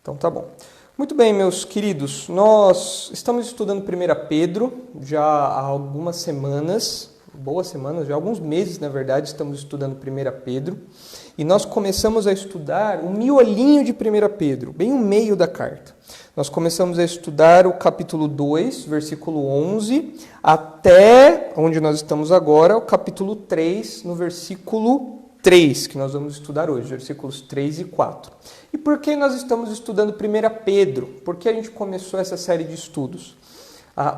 Então tá bom. Muito bem, meus queridos, nós estamos estudando 1 Pedro já há algumas semanas, boas semanas, já há alguns meses, na verdade, estamos estudando 1 Pedro. E nós começamos a estudar o miolinho de 1 Pedro, bem o meio da carta. Nós começamos a estudar o capítulo 2, versículo 11, até onde nós estamos agora, o capítulo 3, no versículo 3, que nós vamos estudar hoje, versículos 3 e 4. E por que nós estamos estudando 1 Pedro? Por que a gente começou essa série de estudos?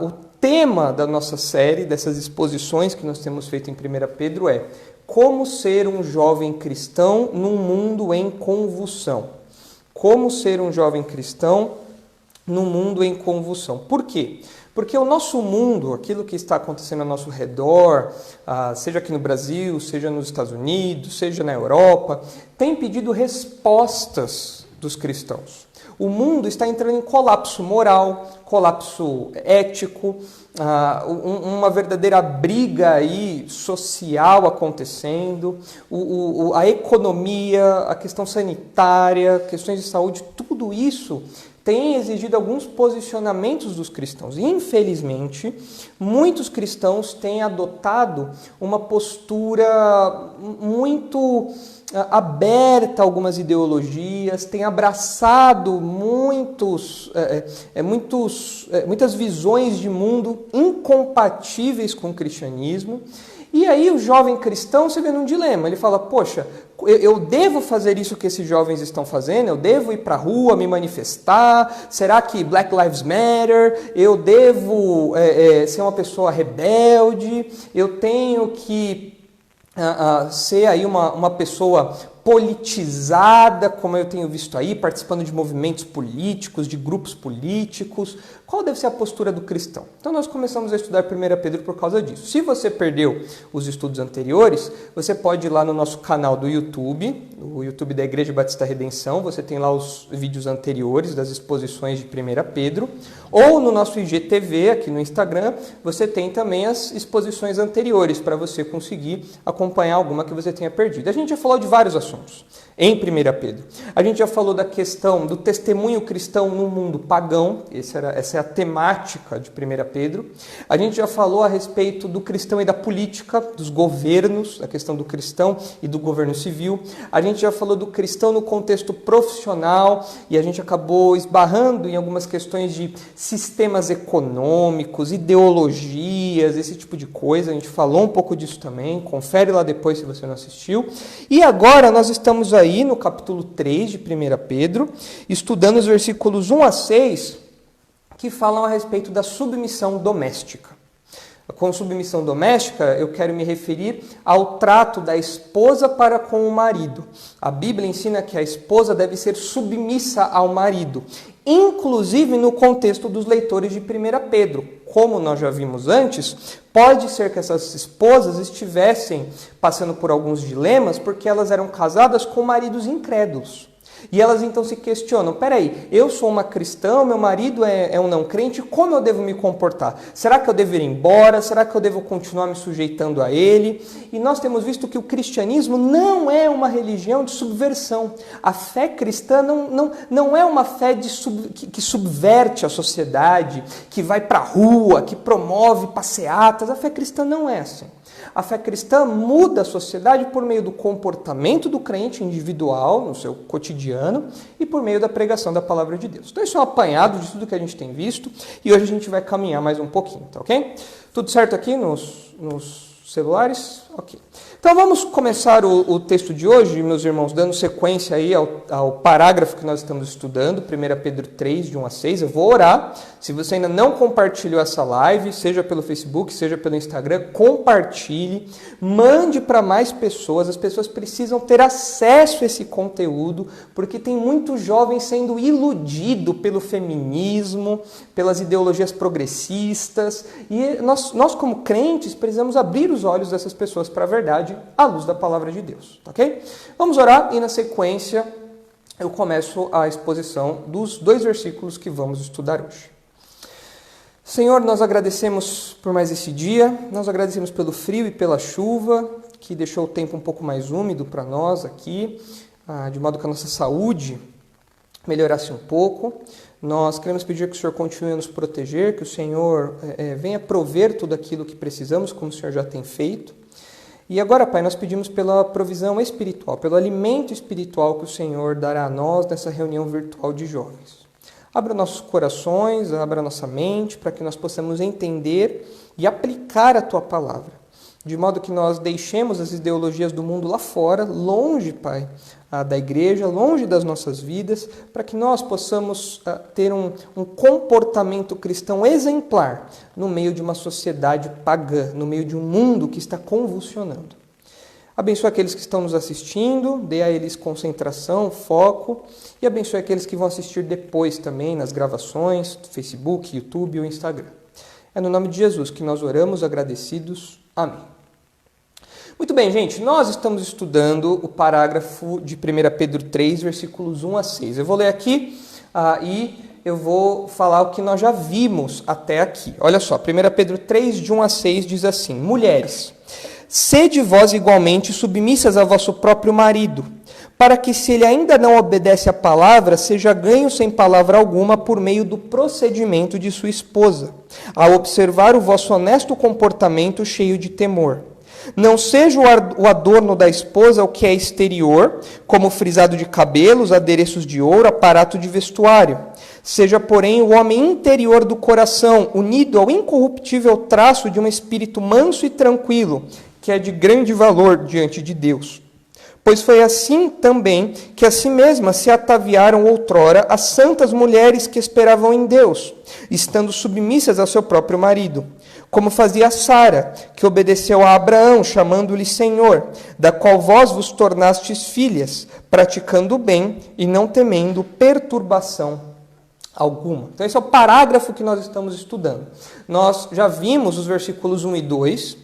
O tema da nossa série, dessas exposições que nós temos feito em 1 Pedro é como ser um jovem cristão num mundo em convulsão. Como ser um jovem cristão num mundo em convulsão. Por quê? Porque o nosso mundo, aquilo que está acontecendo ao nosso redor, seja aqui no Brasil, seja nos Estados Unidos, seja na Europa, tem pedido respostas dos cristãos. O mundo está entrando em colapso moral, colapso ético, uma verdadeira briga aí social acontecendo, a economia, a questão sanitária, questões de saúde, tudo isso tem exigido alguns posicionamentos dos cristãos. E, infelizmente, muitos cristãos têm adotado uma postura muito aberta a algumas ideologias, têm abraçado muitas visões de mundo incompatíveis com o cristianismo. E aí o jovem cristão se vê num dilema. Ele fala, poxa, eu devo fazer isso que esses jovens estão fazendo? Eu devo ir para a rua, me manifestar? Será que Black Lives Matter? Eu devo ser uma pessoa rebelde? Eu tenho que ser aí uma pessoa politizada, como eu tenho visto aí, participando de movimentos políticos, de grupos políticos? Qual deve ser a postura do cristão? Então nós começamos a estudar 1 Pedro por causa disso. Se você perdeu os estudos anteriores, você pode ir lá no nosso canal do YouTube, o YouTube da Igreja Batista Redenção, você tem lá os vídeos anteriores das exposições de 1 Pedro, ou no nosso IGTV, aqui no Instagram, você tem também as exposições anteriores, para você conseguir acompanhar alguma que você tenha perdido. A gente já falou de vários assuntos em 1 Pedro. A gente já falou da questão do testemunho cristão no mundo pagão, essa é a temática de 1 Pedro. A gente já falou a respeito do cristão e da política, dos governos, a questão do cristão e do governo civil. A gente já falou do cristão no contexto profissional e a gente acabou esbarrando em algumas questões de sistemas econômicos, ideologias, esse tipo de coisa. A gente falou um pouco disso também, confere lá depois se você não assistiu. E agora nós estamos aí no capítulo 3 de 1 Pedro, estudando os versículos 1 a 6, que falam a respeito da submissão doméstica. Com submissão doméstica, eu quero me referir ao trato da esposa para com o marido. A Bíblia ensina que a esposa deve ser submissa ao marido, inclusive no contexto dos leitores de 1 Pedro. Como nós já vimos antes, pode ser que essas esposas estivessem passando por alguns dilemas porque elas eram casadas com maridos incrédulos. E elas então se questionam, peraí, eu sou uma cristã, meu marido é um não crente, como eu devo me comportar? Será que eu devo ir embora? Será que eu devo continuar me sujeitando a ele? E nós temos visto que o cristianismo não é uma religião de subversão. A fé cristã não é uma fé que subverte a sociedade, que vai para a rua, que promove passeatas. A fé cristã não é assim. A fé cristã muda a sociedade por meio do comportamento do crente individual, no seu cotidiano, e por meio da pregação da palavra de Deus. Então isso é um apanhado de tudo que a gente tem visto, e hoje a gente vai caminhar mais um pouquinho, tá ok? Tudo certo aqui nos celulares? Ok. Então vamos começar o texto de hoje, meus irmãos, dando sequência aí ao parágrafo que nós estamos estudando, 1 Pedro 3, de 1 a 6. Eu vou orar. Se você ainda não compartilhou essa live, seja pelo Facebook, seja pelo Instagram, compartilhe, mande para mais pessoas. As pessoas precisam ter acesso a esse conteúdo, porque tem muito jovem sendo iludido pelo feminismo, pelas ideologias progressistas, e nós como crentes precisamos abrir os olhos dessas pessoas para a verdade, à luz da palavra de Deus, ok? Vamos orar e na sequência eu começo a exposição dos 2 versículos que vamos estudar hoje. Senhor, nós agradecemos por mais esse dia, nós agradecemos pelo frio e pela chuva, que deixou o tempo um pouco mais úmido para nós aqui, de modo que a nossa saúde melhorasse um pouco. Nós queremos pedir que o Senhor continue a nos proteger, que o Senhor venha prover tudo aquilo que precisamos, como o Senhor já tem feito. E agora, Pai, nós pedimos pela provisão espiritual, pelo alimento espiritual que o Senhor dará a nós nessa reunião virtual de jovens. Abra nossos corações, abra nossa mente, para que nós possamos entender e aplicar a Tua palavra. De modo que nós deixemos as ideologias do mundo lá fora, longe, Pai, da igreja, longe das nossas vidas, para que nós possamos ter um comportamento cristão exemplar no meio de uma sociedade pagã, no meio de um mundo que está convulsionando. Abençoe aqueles que estão nos assistindo, dê a eles concentração, foco, e abençoe aqueles que vão assistir depois também nas gravações, Facebook, YouTube ou Instagram. É no nome de Jesus que nós oramos agradecidos. Amém. Muito bem, gente, nós estamos estudando o parágrafo de 1 Pedro 3, versículos 1 a 6. Eu vou ler aqui e eu vou falar o que nós já vimos até aqui. Olha só, 1 Pedro 3, de 1 a 6 diz assim: Mulheres, sede vós igualmente submissas a vosso próprio marido, para que, se ele ainda não obedece à palavra, seja ganho sem palavra alguma por meio do procedimento de sua esposa, ao observar o vosso honesto comportamento cheio de temor. Não seja o adorno da esposa o que é exterior, como frisado de cabelos, adereços de ouro, aparato de vestuário. Seja, porém, o homem interior do coração, unido ao incorruptível traço de um espírito manso e tranquilo, que é de grande valor diante de Deus. Pois foi assim também que a si mesmas se ataviaram outrora as santas mulheres que esperavam em Deus, estando submissas ao seu próprio marido, como fazia Sara, que obedeceu a Abraão, chamando-lhe Senhor, da qual vós vos tornastes filhas, praticando o bem e não temendo perturbação alguma. Então esse é o parágrafo que nós estamos estudando. Nós já vimos os versículos 1 e 2,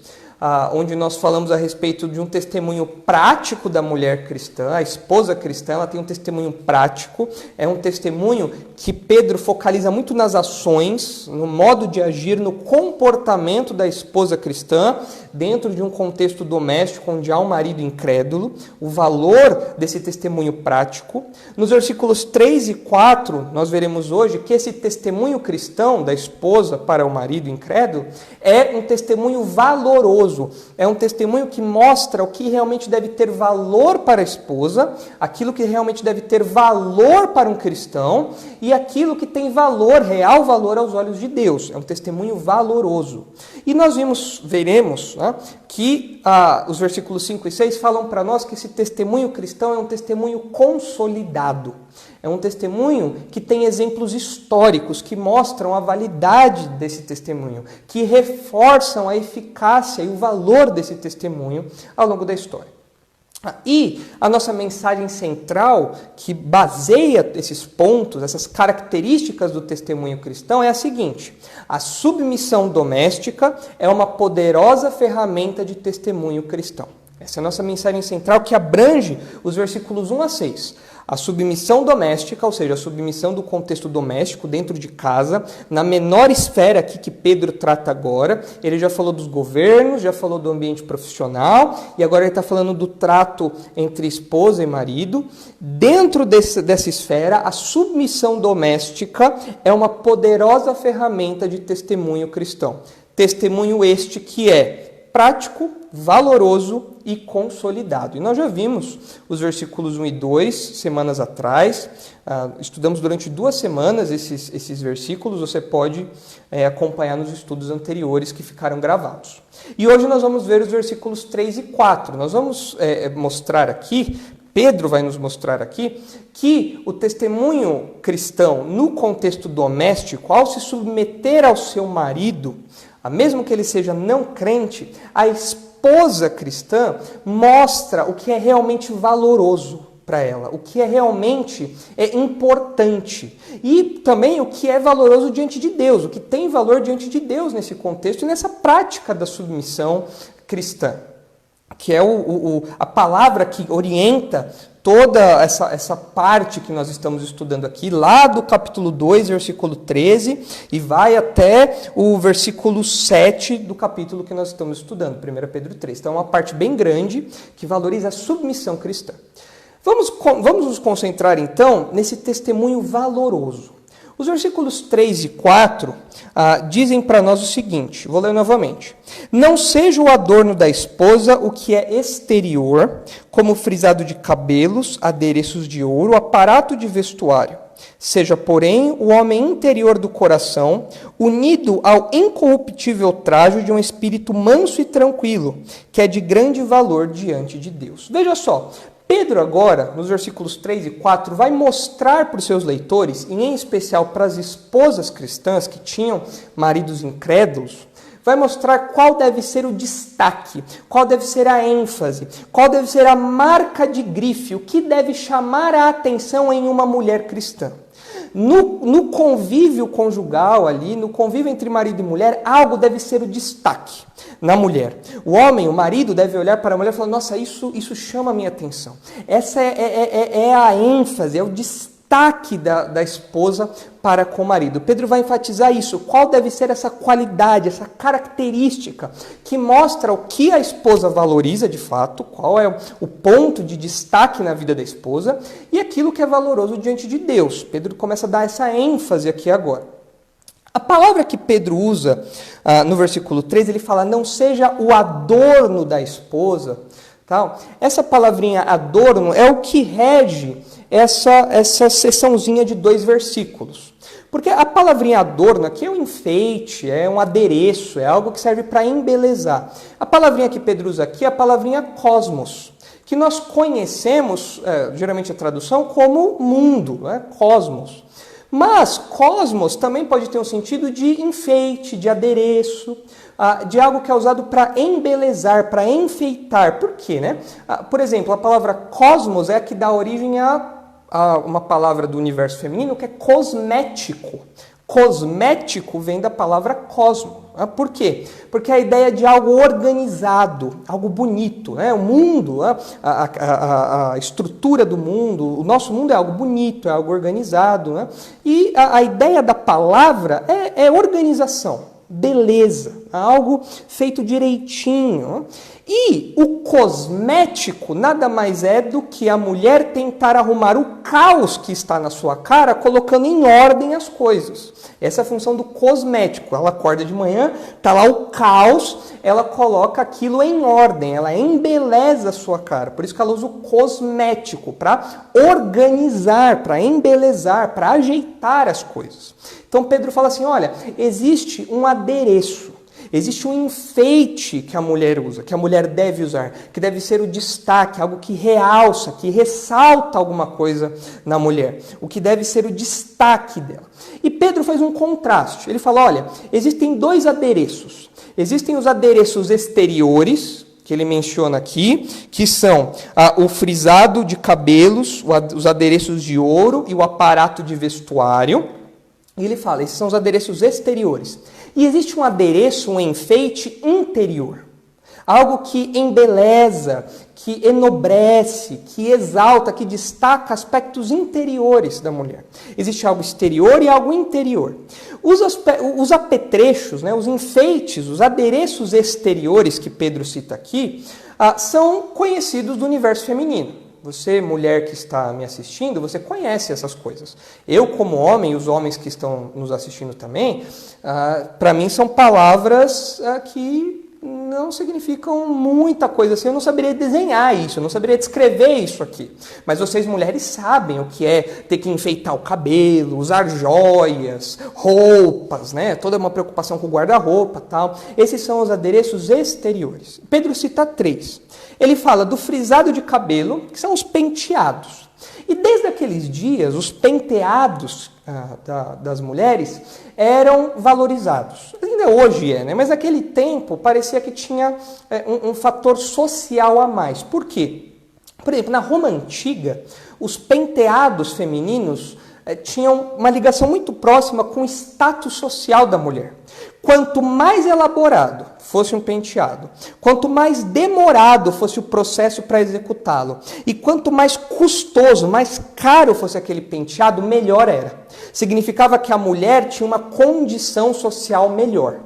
onde nós falamos a respeito de um testemunho prático da mulher cristã, a esposa cristã, ela tem um testemunho prático, é um testemunho que Pedro focaliza muito nas ações, no modo de agir, no comportamento da esposa cristã, dentro de um contexto doméstico onde há um marido incrédulo, o valor desse testemunho prático. Nos versículos 3 e 4, nós veremos hoje que esse testemunho cristão da esposa para o marido incrédulo é um testemunho valoroso. É um testemunho que mostra o que realmente deve ter valor para a esposa, aquilo que realmente deve ter valor para um cristão e aquilo que tem valor, real valor aos olhos de Deus. É um testemunho valoroso. E nós veremos que os versículos 5 e 6 falam para nós que esse testemunho cristão é um testemunho consolidado. É um testemunho que tem exemplos históricos que mostram a validade desse testemunho, que reforçam a eficácia e o valor desse testemunho ao longo da história. E a nossa mensagem central, que baseia esses pontos, essas características do testemunho cristão, é a seguinte: a submissão doméstica é uma poderosa ferramenta de testemunho cristão. Essa é a nossa mensagem central, que abrange os versículos 1 a 6. A submissão doméstica, ou seja, a submissão do contexto doméstico dentro de casa, na menor esfera aqui que Pedro trata agora. Ele já falou dos governos, já falou do ambiente profissional, e agora ele está falando do trato entre esposa e marido. Dentro dessa esfera, a submissão doméstica é uma poderosa ferramenta de testemunho cristão. Testemunho este que é prático, valoroso e consolidado. E nós já vimos os versículos 1 e 2 semanas atrás, estudamos durante 2 semanas esses versículos, você pode acompanhar nos estudos anteriores que ficaram gravados. E hoje nós vamos ver os versículos 3 e 4. Nós vamos mostrar aqui, Pedro vai nos mostrar aqui, que o testemunho cristão no contexto doméstico, ao se submeter ao seu marido, mesmo que ele seja não crente, a esposa cristã mostra o que é realmente valoroso para ela, o que é realmente importante e também o que é valoroso diante de Deus, o que tem valor diante de Deus nesse contexto e nessa prática da submissão cristã, que é a palavra que orienta toda essa parte que nós estamos estudando aqui, lá do capítulo 2, versículo 13, e vai até o versículo 7 do capítulo que nós estamos estudando, 1 Pedro 3. Então é uma parte bem grande que valoriza a submissão cristã. Vamos nos concentrar, então, nesse testemunho valoroso. Os versículos 3 e 4 dizem para nós o seguinte, vou ler novamente. Não seja o adorno da esposa o que é exterior, como frisado de cabelos, adereços de ouro, aparato de vestuário. Seja, porém, o homem interior do coração, unido ao incorruptível trajo de um espírito manso e tranquilo, que é de grande valor diante de Deus. Veja só, Pedro agora, nos versículos 3 e 4, vai mostrar para os seus leitores, e em especial para as esposas cristãs que tinham maridos incrédulos, vai mostrar qual deve ser o destaque, qual deve ser a ênfase, qual deve ser a marca de grife, o que deve chamar a atenção em uma mulher cristã. No convívio conjugal ali, no convívio entre marido e mulher, algo deve ser o destaque na mulher. O homem, o marido, deve olhar para a mulher e falar, nossa, isso chama a minha atenção. Essa é a ênfase, é o destaque da esposa para com o marido. Pedro vai enfatizar isso. Qual deve ser essa qualidade, essa característica que mostra o que a esposa valoriza de fato, qual é o ponto de destaque na vida da esposa e aquilo que é valoroso diante de Deus. Pedro começa a dar essa ênfase aqui agora. A palavra que Pedro usa no versículo 3, ele fala, não seja o adorno da esposa. Tal. Essa palavrinha adorno é o que rege essa seçãozinha de 2 versículos. Porque a palavrinha adorno aqui é um enfeite, é um adereço, é algo que serve para embelezar. A palavrinha que Pedro usa aqui é a palavrinha cosmos, que nós conhecemos, geralmente a tradução, como mundo, né? Cosmos. Mas cosmos também pode ter um sentido de enfeite, de adereço, de algo que é usado para embelezar, para enfeitar. Por quê, né? Por exemplo, a palavra cosmos é a que dá origem a uma palavra do universo feminino que é cosmético. Cosmético vem da palavra cosmo. Por quê? Porque a ideia de algo organizado, algo bonito, né? O mundo, a estrutura do mundo, o nosso mundo é algo bonito, é algo organizado, né? E a ideia da palavra é organização, beleza, algo feito direitinho. E o cosmético nada mais é do que a mulher tentar arrumar o caos que está na sua cara, colocando em ordem as coisas. Essa é a função do cosmético. Ela acorda de manhã, está lá o caos, ela coloca aquilo em ordem, ela embeleza a sua cara. Por isso que ela usa o cosmético, para organizar, para embelezar, para ajeitar as coisas. Então Pedro fala assim, olha, existe um adereço. Existe um enfeite que a mulher usa, que a mulher deve usar, que deve ser o destaque, algo que realça, que ressalta alguma coisa na mulher, o que deve ser o destaque dela. E Pedro faz um contraste, ele fala, olha, existem 2 adereços. Existem os adereços exteriores, que ele menciona aqui, que são o frisado de cabelos, os adereços de ouro e o aparato de vestuário. E ele fala, esses são os adereços exteriores. E existe um adereço, um enfeite interior. Algo que embeleza, que enobrece, que exalta, que destaca aspectos interiores da mulher. Existe algo exterior e algo interior. Os apetrechos, né, os enfeites, os adereços exteriores que Pedro cita aqui, são conhecidos do universo feminino. Você, mulher que está me assistindo, você conhece essas coisas. Eu, como homem, e os homens que estão nos assistindo também, para mim são palavras que não significam muita coisa assim. Eu não saberia desenhar isso, eu não saberia descrever isso aqui. Mas vocês, mulheres, sabem o que é ter que enfeitar o cabelo, usar joias, roupas, né? Toda uma preocupação com o guarda-roupa e tal. Esses são os adereços exteriores. Pedro cita 3. Ele fala do frisado de cabelo, que são os penteados. E desde aqueles dias, os penteados das mulheres eram valorizados. Ainda hoje né? Mas naquele tempo parecia que tinha um fator social a mais. Por quê? Por exemplo, na Roma Antiga, os penteados femininos tinham uma ligação muito próxima com o status social da mulher. Quanto mais elaborado fosse um penteado, quanto mais demorado fosse o processo para executá-lo, e quanto mais custoso, mais caro fosse aquele penteado, melhor era. Significava que a mulher tinha uma condição social melhor.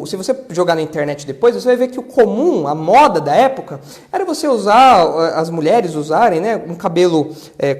Se você jogar na internet depois, você vai ver que o comum, a moda da época, era você usar, as mulheres usarem, né, um cabelo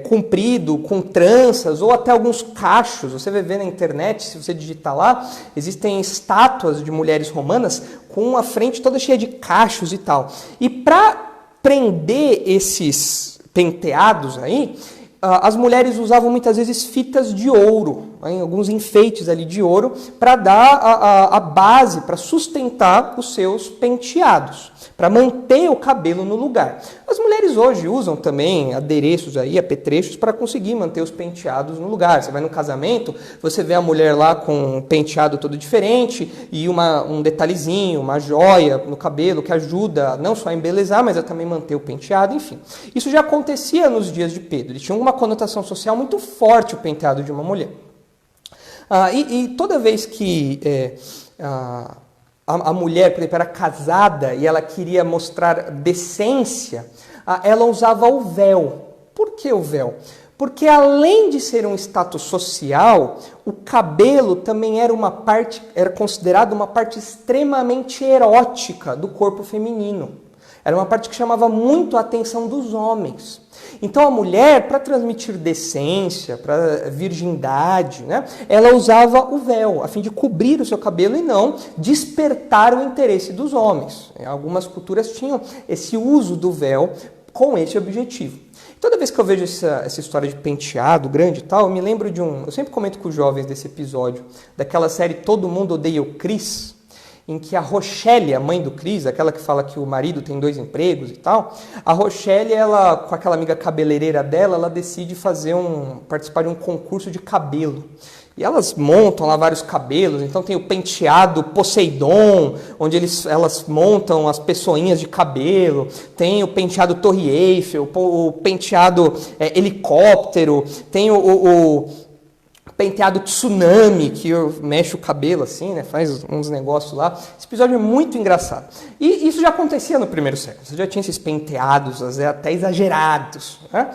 comprido, com tranças, ou até alguns cachos. Você vai ver na internet, se você digitar lá, existem estátuas de mulheres romanas com a frente toda cheia de cachos e tal. E para prender esses penteados aí, as mulheres usavam muitas vezes fitas de ouro, alguns enfeites ali de ouro, para dar a base, para sustentar os seus penteados, para manter o cabelo no lugar. As mulheres hoje usam também adereços aí, apetrechos, para conseguir manter os penteados no lugar. Você vai no casamento, você vê a mulher lá com um penteado todo diferente e um detalhezinho, uma joia no cabelo que ajuda não só a embelezar, mas a também manter o penteado, enfim. Isso já acontecia nos dias de Pedro. Ele tinha uma conotação social muito forte, o penteado de uma mulher. Toda vez que a mulher, por exemplo, era casada e ela queria mostrar decência, ela usava o véu. Por que o véu? Porque além de ser um status social, o cabelo também era considerado uma parte extremamente erótica do corpo feminino. Era uma parte que chamava muito a atenção dos homens. Então a mulher, para transmitir decência, para virgindade, né, ela usava o véu, a fim de cobrir o seu cabelo e não despertar o interesse dos homens. Algumas culturas tinham esse uso do véu com esse objetivo. Toda vez que eu vejo essa história de penteado grande e tal, eu me lembro eu sempre comento com os jovens desse episódio, daquela série Todo Mundo Odeia o Chris, em que a Rochelle, a mãe do Chris, aquela que fala que o marido tem 2 empregos e tal, a Rochelle, ela, com aquela amiga cabeleireira dela, ela decide participar de um concurso de cabelo. E elas montam lá vários cabelos, então tem o penteado Poseidon, onde elas montam as pessoinhas de cabelo, tem o penteado Torre Eiffel, o penteado helicóptero, tem o penteado tsunami, que mexe o cabelo assim, né? Faz uns negócios lá. Esse episódio é muito engraçado. E isso já acontecia no primeiro século. Você já tinha esses penteados até exagerados, né?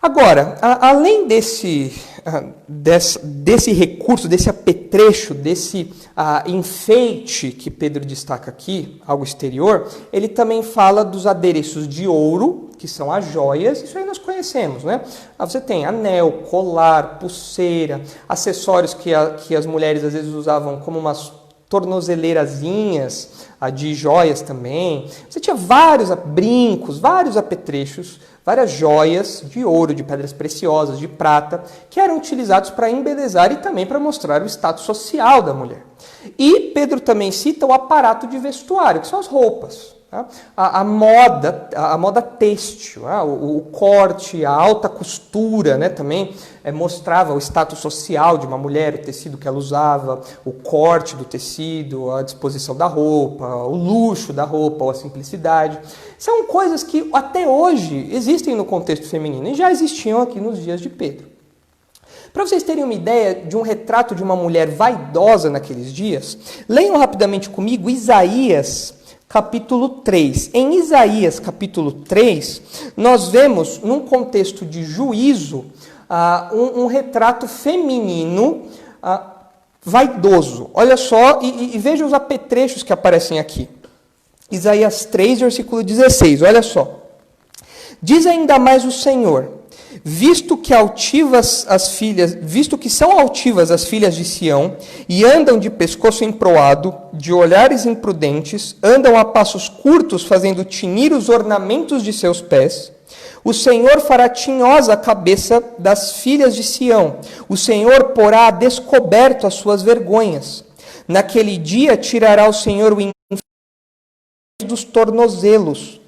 Agora, além desse recurso, desse apetrecho, desse enfeite que Pedro destaca aqui, algo exterior, ele também fala dos adereços de ouro, que são as joias. Isso aí nós conhecemos, né? Você tem anel, colar, pulseira, acessórios que as mulheres às vezes usavam como umas tornozeleirazinhas de joias também. Você tinha vários brincos, vários apetrechos, várias joias de ouro, de pedras preciosas, de prata, que eram utilizados para embelezar e também para mostrar o status social da mulher. E Pedro também cita o aparato de vestuário, que são as roupas. A moda têxtil, o corte, a alta costura, né, também mostrava o status social de uma mulher, o tecido que ela usava, o corte do tecido, a disposição da roupa, o luxo da roupa ou a simplicidade. São coisas que até hoje existem no contexto feminino e já existiam aqui nos dias de Pedro. Para vocês terem uma ideia de um retrato de uma mulher vaidosa naqueles dias, leiam rapidamente comigo Isaías, capítulo 3. Em Isaías, capítulo 3, nós vemos, num contexto de juízo, um retrato feminino vaidoso. Olha só, e veja os apetrechos que aparecem aqui. Isaías 3, versículo 16, olha só. Diz ainda mais o Senhor: visto que são altivas as filhas de Sião, e andam de pescoço emproado, de olhares imprudentes, andam a passos curtos, fazendo tinir os ornamentos de seus pés, o Senhor fará tinhosa a cabeça das filhas de Sião, o Senhor porá a descoberto as suas vergonhas. Naquele dia tirará o Senhor o dos tornozelos,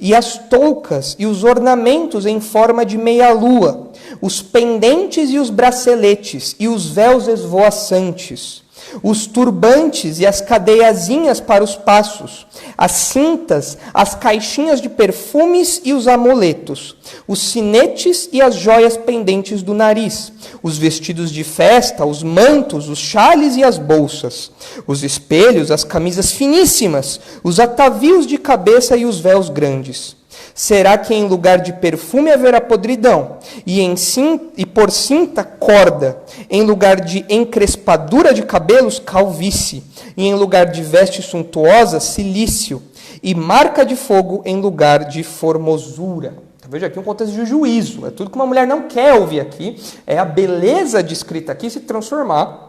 e as toucas e os ornamentos em forma de meia-lua, os pendentes e os braceletes, e os véus esvoaçantes, os turbantes e as cadeiazinhas para os passos, as cintas, as caixinhas de perfumes e os amuletos, os sinetes e as joias pendentes do nariz, os vestidos de festa, os mantos, os xales e as bolsas, os espelhos, as camisas finíssimas, os atavios de cabeça e os véus grandes. Será que em lugar de perfume haverá podridão, e por cinta corda, em lugar de encrespadura de cabelos, calvície, e em lugar de veste suntuosa, cilício, e marca de fogo em lugar de formosura. Então, veja aqui um contexto de juízo, é tudo que uma mulher não quer ouvir aqui, é a beleza descrita aqui se transformar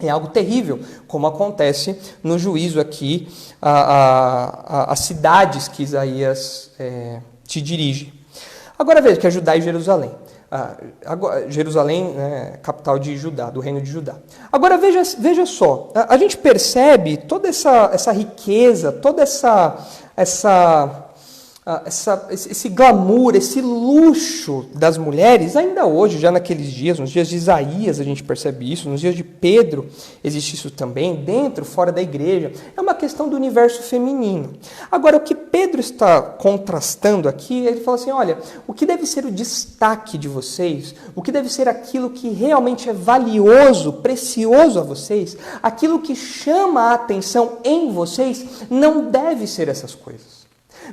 em algo terrível, como acontece no juízo aqui, as cidades que Isaías te dirige. Agora veja que é Judá e Jerusalém. Jerusalém, né, capital de Judá, do reino de Judá. Agora veja só, a gente percebe toda essa riqueza, toda esse glamour, esse luxo das mulheres, ainda hoje, já naqueles dias, nos dias de Isaías a gente percebe isso, nos dias de Pedro existe isso também, dentro, fora da igreja, é uma questão do universo feminino. Agora, o que Pedro está contrastando aqui, ele fala assim, olha, o que deve ser o destaque de vocês, o que deve ser aquilo que realmente é valioso, precioso a vocês, aquilo que chama a atenção em vocês, não deve ser essas coisas.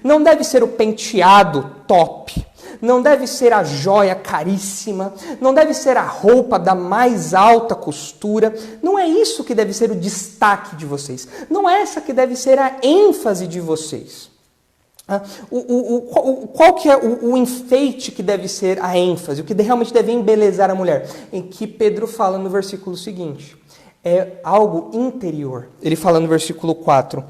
Não deve ser o penteado top, não deve ser a joia caríssima, não deve ser a roupa da mais alta costura, não é isso que deve ser o destaque de vocês, não é essa que deve ser a ênfase de vocês. Qual que é o enfeite que deve ser a ênfase, o que realmente deve embelezar a mulher? Em que Pedro fala no versículo seguinte. É algo interior. Ele fala no versículo 4.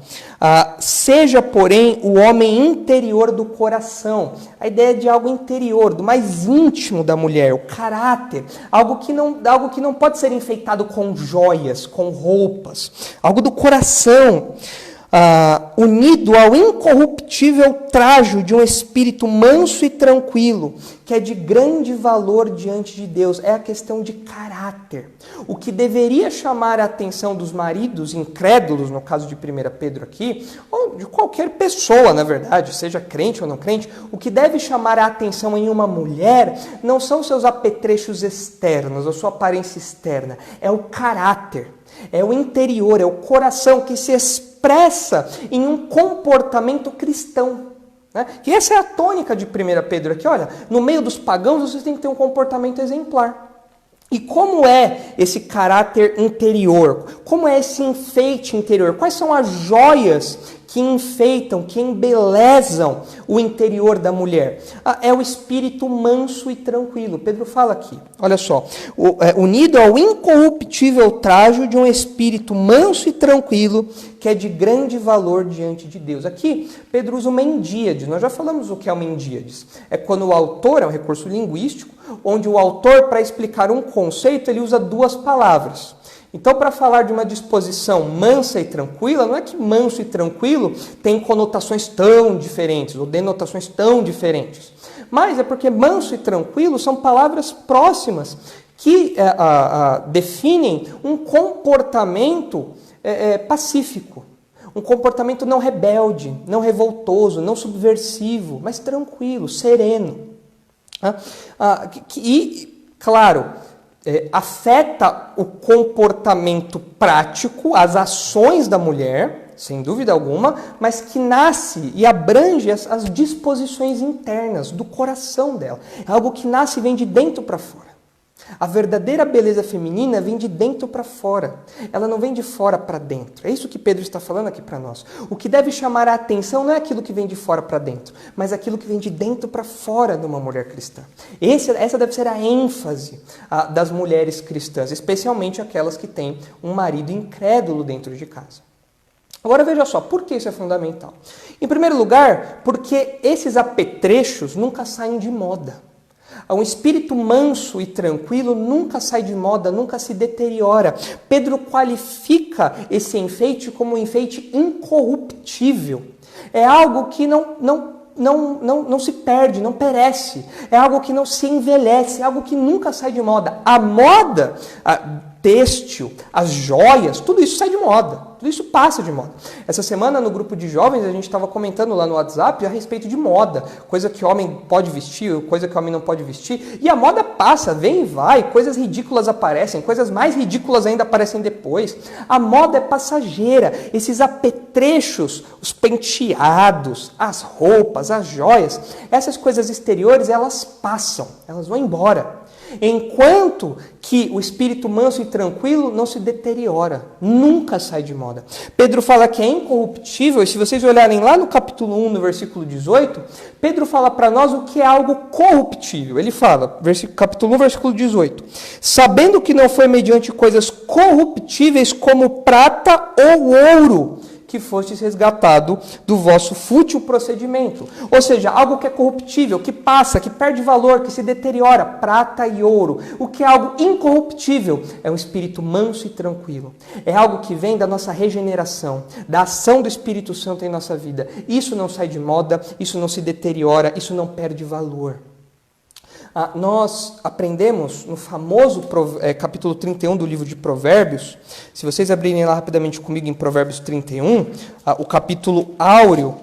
Seja, porém, o homem interior do coração. A ideia de algo interior, do mais íntimo da mulher, o caráter. Algo que não pode ser enfeitado com joias, com roupas. Algo do coração. Unido ao incorruptível trajo de um espírito manso e tranquilo, que é de grande valor diante de Deus. É a questão de caráter. O que deveria chamar a atenção dos maridos incrédulos, no caso de 1 Pedro aqui, ou de qualquer pessoa, na verdade, seja crente ou não crente, o que deve chamar a atenção em uma mulher não são seus apetrechos externos, a sua aparência externa, é o caráter. É o interior, é o coração que se expressa em um comportamento cristão. Né? E essa é a tônica de 1 Pedro aqui. Olha, no meio dos pagãos você tem que ter um comportamento exemplar. E como é esse caráter interior? Como é esse enfeite interior? Quais são as joias que enfeitam, que embelezam o interior da mulher? É o espírito manso e tranquilo. Pedro fala aqui, olha só, unido ao incorruptível trajo de um espírito manso e tranquilo, que é de grande valor diante de Deus. Aqui, Pedro usa uma endíade. Nós já falamos o que é uma endíade. É quando o autor, é um recurso linguístico, onde o autor, para explicar um conceito, ele usa duas palavras. Então, para falar de uma disposição mansa e tranquila, não é que manso e tranquilo tem conotações tão diferentes, ou denotações tão diferentes. Mas é porque manso e tranquilo são palavras próximas que definem um comportamento pacífico. Um comportamento não rebelde, não revoltoso, não subversivo, mas tranquilo, sereno. E, claro, afeta o comportamento prático, as ações da mulher, sem dúvida alguma, mas que nasce e abrange as disposições internas do coração dela. É algo que nasce e vem de dentro para fora. A verdadeira beleza feminina vem de dentro para fora. Ela não vem de fora para dentro. É isso que Pedro está falando aqui para nós. O que deve chamar a atenção não é aquilo que vem de fora para dentro, mas aquilo que vem de dentro para fora de uma mulher cristã. Essa deve ser a ênfase das mulheres cristãs, especialmente aquelas que têm um marido incrédulo dentro de casa. Agora veja só, por que isso é fundamental? Em primeiro lugar, porque esses apetrechos nunca saem de moda. Um espírito manso e tranquilo nunca sai de moda, nunca se deteriora. Pedro qualifica esse enfeite como um enfeite incorruptível. É algo que não se perde, não perece. É algo que não se envelhece, é algo que nunca sai de moda. A moda têxtil, as joias, tudo isso sai de moda, tudo isso passa de moda. Essa semana no grupo de jovens a gente estava comentando lá no WhatsApp a respeito de moda, coisa que homem pode vestir, coisa que homem não pode vestir, e a moda passa, vem e vai, coisas ridículas aparecem, coisas mais ridículas ainda aparecem depois. A moda é passageira, esses apetrechos, os penteados, as roupas, as joias, essas coisas exteriores, elas passam, elas vão embora. Enquanto que o espírito manso e tranquilo não se deteriora, nunca sai de moda. Pedro fala que é incorruptível, e se vocês olharem lá no capítulo 1, no versículo 18, Pedro fala para nós o que é algo corruptível. Ele fala, capítulo 1, versículo 18, sabendo que não foi mediante coisas corruptíveis como prata ou ouro, que fostes resgatado do vosso fútil procedimento. Ou seja, algo que é corruptível, que passa, que perde valor, que se deteriora, prata e ouro. O que é algo incorruptível é um espírito manso e tranquilo. É algo que vem da nossa regeneração, da ação do Espírito Santo em nossa vida. Isso não sai de moda, isso não se deteriora, isso não perde valor. Nós aprendemos no famoso capítulo 31 do livro de Provérbios, se vocês abrirem lá rapidamente comigo em Provérbios 31, o capítulo áureo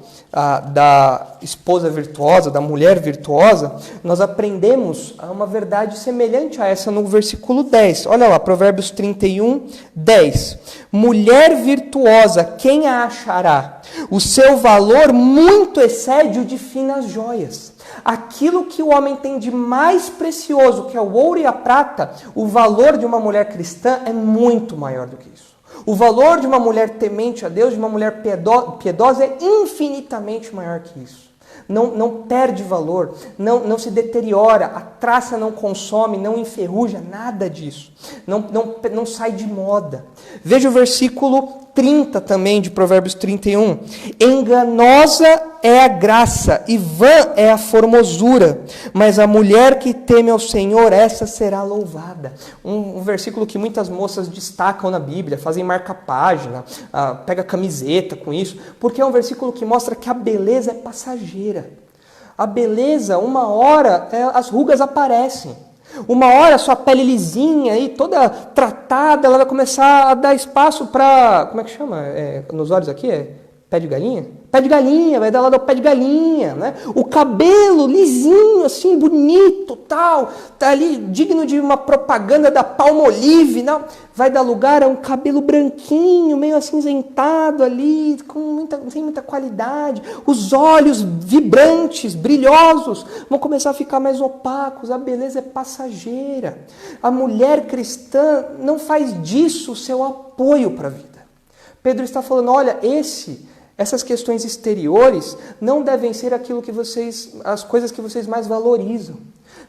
da esposa virtuosa, da mulher virtuosa, nós aprendemos uma verdade semelhante a essa no versículo 10. Olha lá, Provérbios 31, 10. Mulher virtuosa, quem a achará? O seu valor muito excede o de finas joias. Aquilo que o homem tem de mais precioso, que é o ouro e a prata, o valor de uma mulher cristã é muito maior do que isso. O valor de uma mulher temente a Deus, de uma mulher piedosa, é infinitamente maior que isso. Não perde valor, não se deteriora, a traça não consome, não enferruja, nada disso. Não sai de moda. Veja o versículo 30 também de Provérbios 31. Enganosa é a graça e vã é a formosura, mas a mulher que teme ao Senhor, essa será louvada. Um versículo que muitas moças destacam na Bíblia, fazem marca-página, pega camiseta com isso, porque é um versículo que mostra que a beleza é passageira. A beleza, uma hora, as rugas aparecem. Uma hora a sua pele lisinha e toda tratada, ela vai começar a dar espaço para, como é que chama? Nos olhos aqui pé de galinha? Pé de galinha, vai dar lá do pé de galinha, né? O cabelo lisinho, assim, bonito, tal, tá ali digno de uma propaganda da Palmolive, não? Vai dar lugar a um cabelo branquinho, meio acinzentado ali, sem muita qualidade. Os olhos vibrantes, brilhosos, vão começar a ficar mais opacos. A beleza é passageira. A mulher cristã não faz disso o seu apoio para a vida. Pedro está falando, olha, essas questões exteriores não devem ser as coisas que vocês mais valorizam.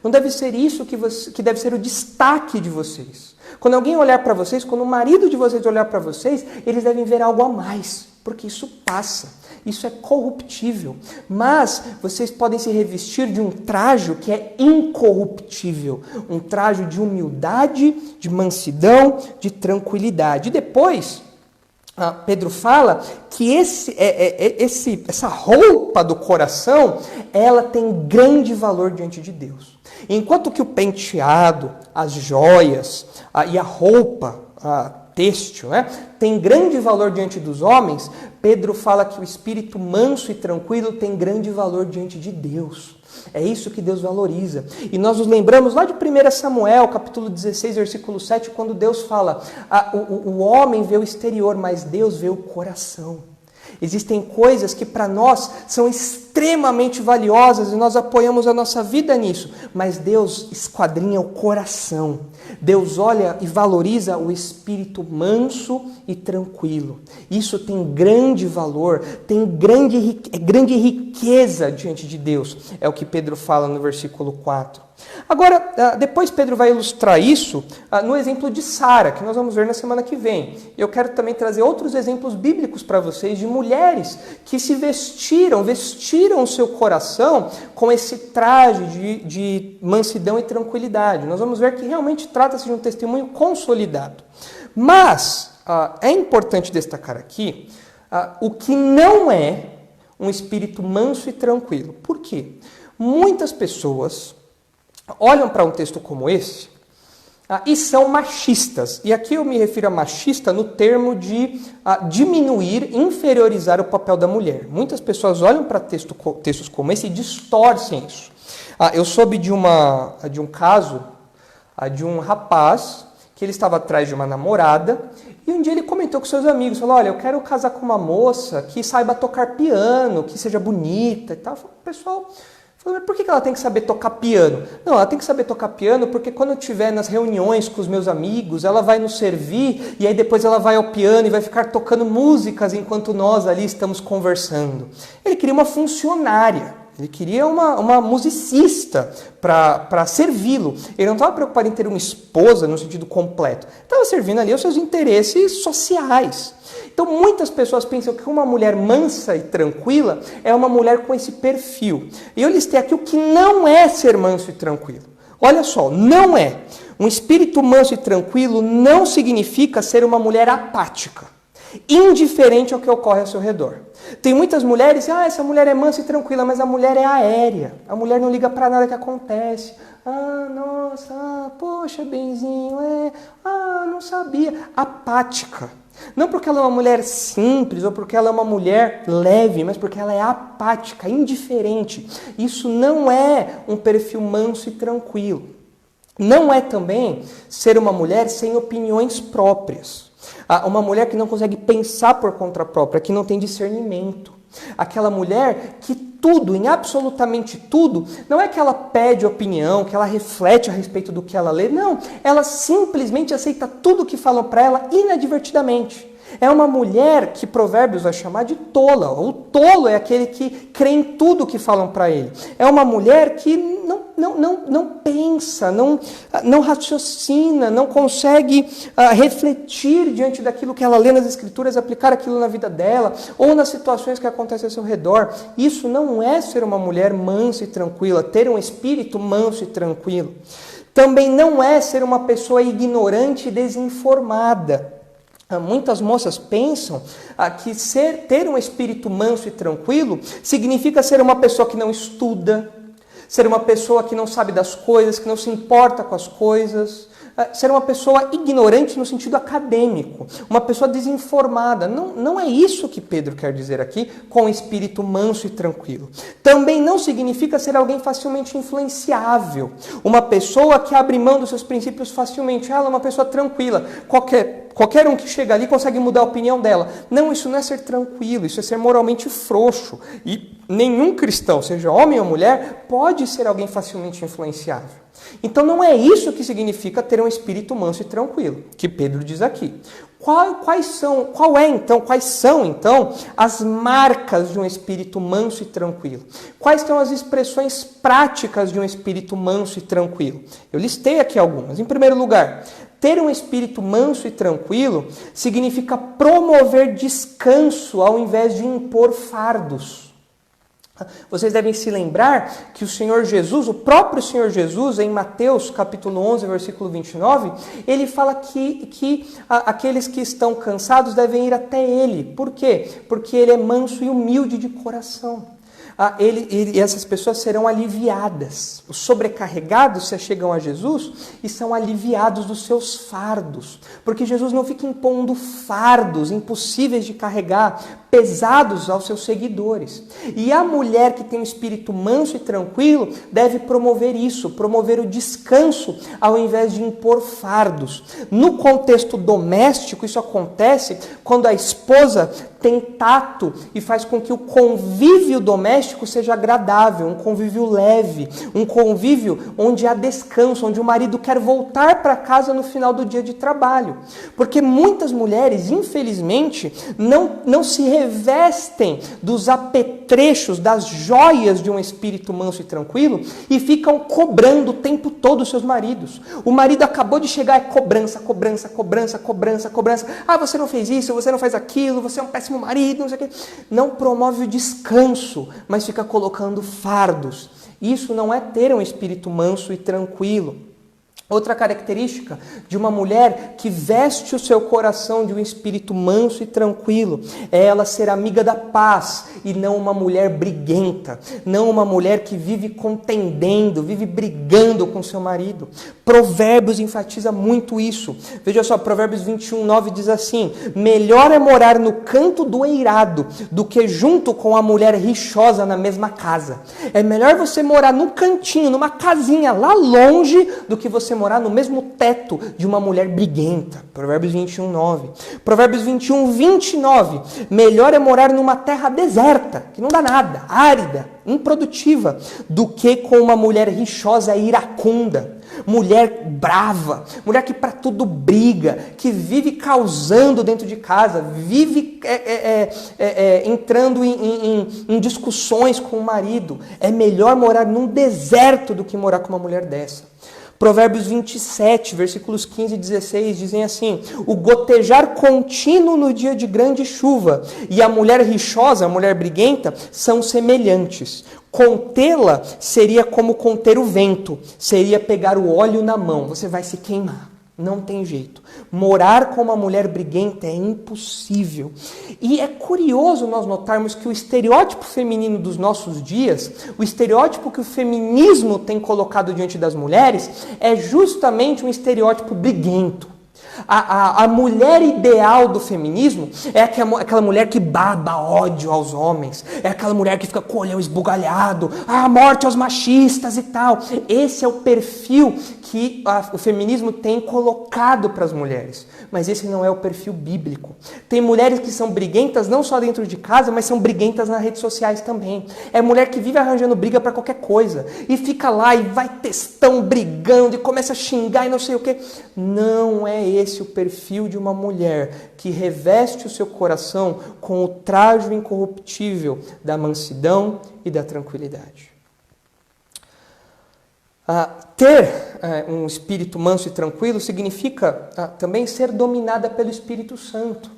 Não deve ser isso que deve ser o destaque de vocês. Quando alguém olhar para vocês, quando o marido de vocês olhar para vocês, eles devem ver algo a mais, porque isso passa, isso é corruptível. Mas vocês podem se revestir de um trajo que é incorruptível, um trajo de humildade, de mansidão, de tranquilidade. E depois, Pedro fala que essa roupa do coração, ela tem grande valor diante de Deus. Enquanto que o penteado, as joias e a roupa têxtil, né, tem grande valor diante dos homens, Pedro fala que o espírito manso e tranquilo tem grande valor diante de Deus. É isso que Deus valoriza. E nós nos lembramos lá de 1 Samuel, capítulo 16, versículo 7, quando Deus fala, o homem vê o exterior, mas Deus vê o coração. Existem coisas que para nós são extremamente valiosas e nós apoiamos a nossa vida nisso, mas Deus esquadrinha o coração. Deus olha e valoriza o espírito manso e tranquilo. Isso tem grande valor, tem grande riqueza diante de Deus. É o que Pedro fala no versículo 4. Agora, depois Pedro vai ilustrar isso no exemplo de Sara, que nós vamos ver na semana que vem. Eu quero também trazer outros exemplos bíblicos para vocês de mulheres que se vestiram o seu coração com esse traje de mansidão e tranquilidade. Nós vamos ver que realmente trata-se de um testemunho consolidado. Mas é importante destacar aqui o que não é um espírito manso e tranquilo. Por quê? Muitas pessoas olham para um texto como esse e são machistas. E aqui eu me refiro a machista no termo de diminuir, inferiorizar o papel da mulher. Muitas pessoas olham para textos como esse e distorcem isso. Eu soube de um caso de um rapaz que ele estava atrás de uma namorada e um dia ele comentou com seus amigos, falou, olha, eu quero casar com uma moça que saiba tocar piano, que seja bonita e tal. O pessoal falou, mas por que ela tem que saber tocar piano? Não, ela tem que saber tocar piano porque quando eu estiver nas reuniões com os meus amigos, ela vai nos servir e aí depois ela vai ao piano e vai ficar tocando músicas enquanto nós ali estamos conversando. Ele queria uma funcionária. Ele queria uma musicista para servi-lo. Ele não estava preocupado em ter uma esposa no sentido completo. Estava servindo ali aos seus interesses sociais. Então muitas pessoas pensam que uma mulher mansa e tranquila é uma mulher com esse perfil. E eu listei aqui o que não é ser manso e tranquilo. Olha só, não é. Um espírito manso e tranquilo não significa ser uma mulher apática, indiferente ao que ocorre ao seu redor. Tem muitas mulheres, essa mulher é mansa e tranquila, mas a mulher é aérea. A mulher não liga para nada que acontece. Nossa, poxa, benzinho, não sabia. Apática. Não porque ela é uma mulher simples ou porque ela é uma mulher leve, mas porque ela é apática, indiferente. Isso não é um perfil manso e tranquilo. Não é também ser uma mulher sem opiniões próprias. Uma mulher que não consegue pensar por conta própria, que não tem discernimento. Aquela mulher que tudo, em absolutamente tudo, não é que ela pede opinião, que ela reflete a respeito do que ela lê, não. Ela simplesmente aceita tudo que falam para ela inadvertidamente. É uma mulher que Provérbios vai chamar de tola. O tolo é aquele que crê em tudo que falam para ele. É uma mulher que não pensa, não raciocina, não consegue refletir diante daquilo que ela lê nas Escrituras, aplicar aquilo na vida dela ou nas situações que acontecem ao seu redor. Isso não é ser uma mulher mansa e tranquila, ter um espírito manso e tranquilo. Também não é ser uma pessoa ignorante e desinformada. Muitas moças pensam que ter um espírito manso e tranquilo significa ser uma pessoa que não estuda, ser uma pessoa que não sabe das coisas, que não se importa com as coisas, ser uma pessoa ignorante no sentido acadêmico, uma pessoa desinformada. Não é isso que Pedro quer dizer aqui com espírito manso e tranquilo. Também não significa ser alguém facilmente influenciável, uma pessoa que abre mão dos seus princípios facilmente. Ela é uma pessoa tranquila, qualquer um que chega ali consegue mudar a opinião dela. Não, isso não é ser tranquilo, isso é ser moralmente frouxo. E nenhum cristão, seja homem ou mulher, pode ser alguém facilmente influenciável. Então não é isso que significa ter um espírito manso e tranquilo, que Pedro diz aqui. Quais são então as marcas de um espírito manso e tranquilo? Quais são as expressões práticas de um espírito manso e tranquilo? Eu listei aqui algumas. Em primeiro lugar, ter um espírito manso e tranquilo significa promover descanso ao invés de impor fardos. Vocês devem se lembrar que o Senhor Jesus, o próprio Senhor Jesus, em Mateus capítulo 11, versículo 29, ele fala que aqueles que estão cansados devem ir até Ele. Por quê? Porque Ele é manso e humilde de coração. E essas pessoas serão aliviadas. Os sobrecarregados se achegam a Jesus e são aliviados dos seus fardos. Porque Jesus não fica impondo fardos impossíveis de carregar, pesados aos seus seguidores. E a mulher que tem um espírito manso e tranquilo deve promover isso, promover o descanso ao invés de impor fardos. No contexto doméstico, isso acontece quando a esposa tem tato e faz com que o convívio doméstico seja agradável, um convívio leve, um convívio onde há descanso, onde o marido quer voltar para casa no final do dia de trabalho. Porque muitas mulheres, infelizmente, não se revestem dos apetrechos, das joias de um espírito manso e tranquilo e ficam cobrando o tempo todo os seus maridos. O marido acabou de chegar, é cobrança. Você não fez isso, você não faz aquilo, você é um péssimo marido, não sei o quê. Não promove o descanso, mas fica colocando fardos. Isso não é ter um espírito manso e tranquilo. Outra característica de uma mulher que veste o seu coração de um espírito manso e tranquilo é ela ser amiga da paz e não uma mulher briguenta, não uma mulher que vive contendendo, vive brigando com seu marido. Provérbios enfatiza muito isso. Veja só, Provérbios 21:9 diz assim: melhor é morar no canto do eirado do que junto com a mulher rixosa na mesma casa. É melhor você morar num cantinho, numa casinha lá longe, do que você morar no mesmo teto de uma mulher briguenta. Provérbios 21:9. Provérbios 21:29. Melhor é morar numa terra deserta, que não dá nada, árida, improdutiva, do que com uma mulher rixosa e iracunda. Mulher brava, mulher que para tudo briga, que vive causando dentro de casa, vive entrando em discussões com o marido. É melhor morar num deserto do que morar com uma mulher dessa. Provérbios 27, versículos 15 e 16 dizem assim: o gotejar contínuo no dia de grande chuva e a mulher rixosa, a mulher briguenta, são semelhantes. Contê-la seria como conter o vento, seria pegar o óleo na mão, você vai se queimar. Não tem jeito. Morar com uma mulher briguenta é impossível. E é curioso nós notarmos que o estereótipo feminino dos nossos dias, o estereótipo que o feminismo tem colocado diante das mulheres, é justamente um estereótipo briguento. A mulher ideal do feminismo é aquela mulher que baba ódio aos homens, é aquela mulher que fica com o olhão esbugalhado, morte aos machistas e tal. Esse é o perfil que o feminismo tem colocado para as mulheres, mas esse não é o perfil bíblico. Tem mulheres que são briguentas não só dentro de casa, mas são briguentas nas redes sociais também. É mulher que vive arranjando briga para qualquer coisa e fica lá e vai textão brigando e começa a xingar e não sei o que. Não é esse o perfil de uma mulher que reveste o seu coração com o trajo incorruptível da mansidão e da tranquilidade. Ter um espírito manso e tranquilo significa também ser dominada pelo Espírito Santo.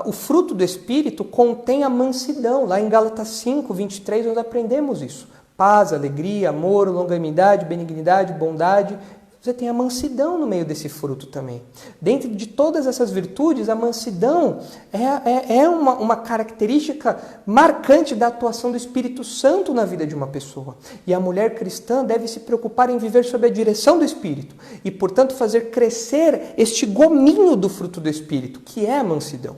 O fruto do Espírito contém a mansidão. Lá em Gálatas 5:23 nós aprendemos isso. Paz, alegria, amor, longanimidade, benignidade, bondade. Você tem a mansidão no meio desse fruto também. Dentro de todas essas virtudes, a mansidão é uma característica marcante da atuação do Espírito Santo na vida de uma pessoa. E a mulher cristã deve se preocupar em viver sob a direção do Espírito e, portanto, fazer crescer este gominho do fruto do Espírito, que é a mansidão.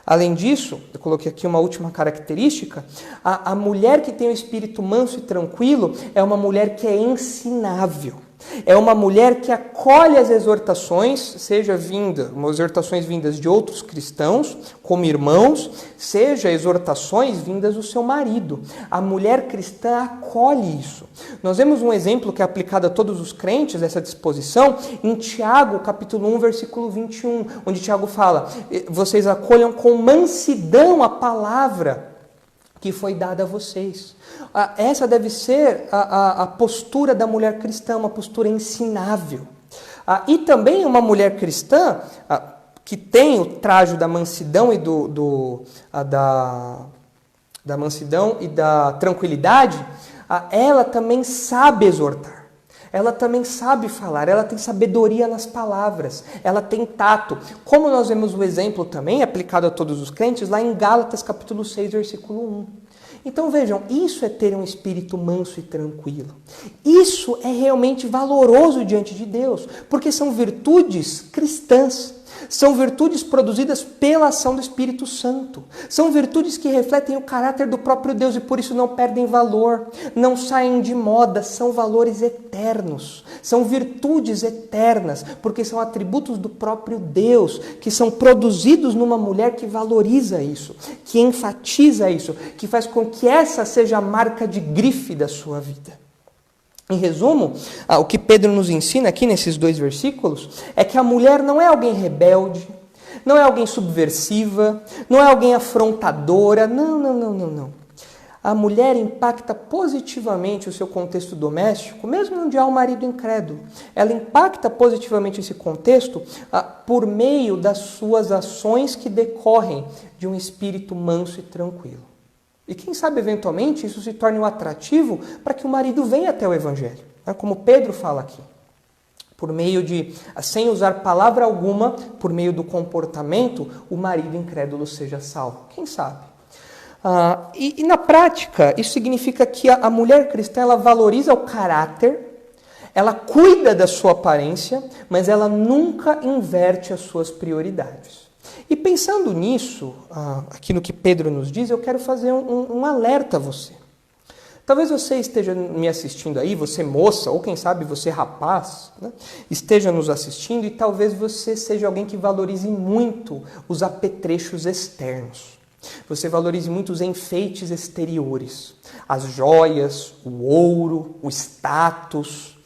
Além disso, eu coloquei aqui uma última característica, a mulher que tem o espírito manso e tranquilo é uma mulher que é ensinável. É uma mulher que acolhe as exortações, seja exortações vindas de outros cristãos, como irmãos, seja exortações vindas do seu marido. A mulher cristã acolhe isso. Nós vemos um exemplo que é aplicado a todos os crentes, essa disposição, em Tiago, capítulo 1, versículo 21, onde Tiago fala: vocês acolham com mansidão a palavra que foi dada a vocês. Essa deve ser a postura da mulher cristã, uma postura ensinável. E também uma mulher cristã que tem o trajo da mansidão e da mansidão e da tranquilidade, ela também sabe exortar. Ela também sabe falar, ela tem sabedoria nas palavras, ela tem tato. Como nós vemos o exemplo também aplicado a todos os crentes, lá em Gálatas capítulo 6, versículo 1. Então vejam, isso é ter um espírito manso e tranquilo. Isso é realmente valoroso diante de Deus, porque são virtudes cristãs. São virtudes produzidas pela ação do Espírito Santo. São virtudes que refletem o caráter do próprio Deus e por isso não perdem valor, não saem de moda, são valores eternos. São virtudes eternas, porque são atributos do próprio Deus, que são produzidos numa mulher que valoriza isso, que enfatiza isso, que faz com que essa seja a marca de grife da sua vida. Em resumo, o que Pedro nos ensina aqui nesses 2 versículos é que a mulher não é alguém rebelde, não é alguém subversiva, não é alguém afrontadora, não. A mulher impacta positivamente o seu contexto doméstico, mesmo onde há um marido incrédulo. Ela impacta positivamente esse contexto por meio das suas ações que decorrem de um espírito manso e tranquilo. E quem sabe, eventualmente, isso se torne um atrativo para que o marido venha até o Evangelho, como Pedro fala aqui. por meio de, sem usar palavra alguma, por meio do comportamento, o marido incrédulo seja salvo. Quem sabe? E na prática, isso significa que a mulher cristã ela valoriza o caráter, ela cuida da sua aparência, mas ela nunca inverte as suas prioridades. E pensando nisso, aqui no que Pedro nos diz, eu quero fazer um alerta a você. Talvez você esteja me assistindo aí, você moça, ou quem sabe você rapaz, né, esteja nos assistindo e talvez você seja alguém que valorize muito os apetrechos externos. Você valorize muito os enfeites exteriores, as joias, o ouro, o status,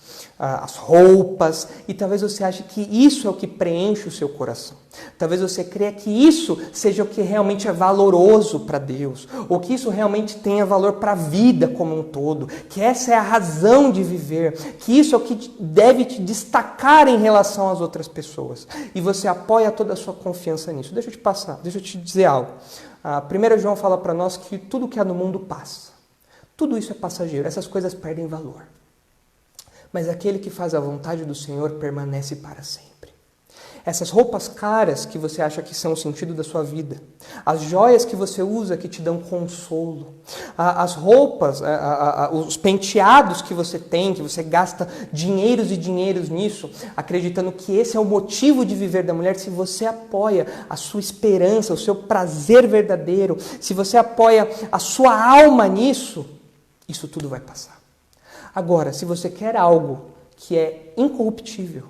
as roupas, e talvez você ache que isso é o que preenche o seu coração. Talvez você creia que isso seja o que realmente é valoroso para Deus, ou que isso realmente tenha valor para a vida como um todo, que essa é a razão de viver, que isso é o que deve te destacar em relação às outras pessoas. E você apoia toda a sua confiança nisso. Deixa eu te dizer algo. 1 João fala para nós que tudo que há no mundo passa. Tudo isso é passageiro, essas coisas perdem valor. Mas aquele que faz a vontade do Senhor permanece para sempre. Essas roupas caras que você acha que são o sentido da sua vida, as joias que você usa que te dão consolo, as roupas, os penteados que você tem, que você gasta dinheiros e dinheiros nisso, acreditando que esse é o motivo de viver da mulher, se você apoia a sua esperança, o seu prazer verdadeiro, se você apoia a sua alma nisso, isso tudo vai passar. Agora, se você quer algo que é incorruptível,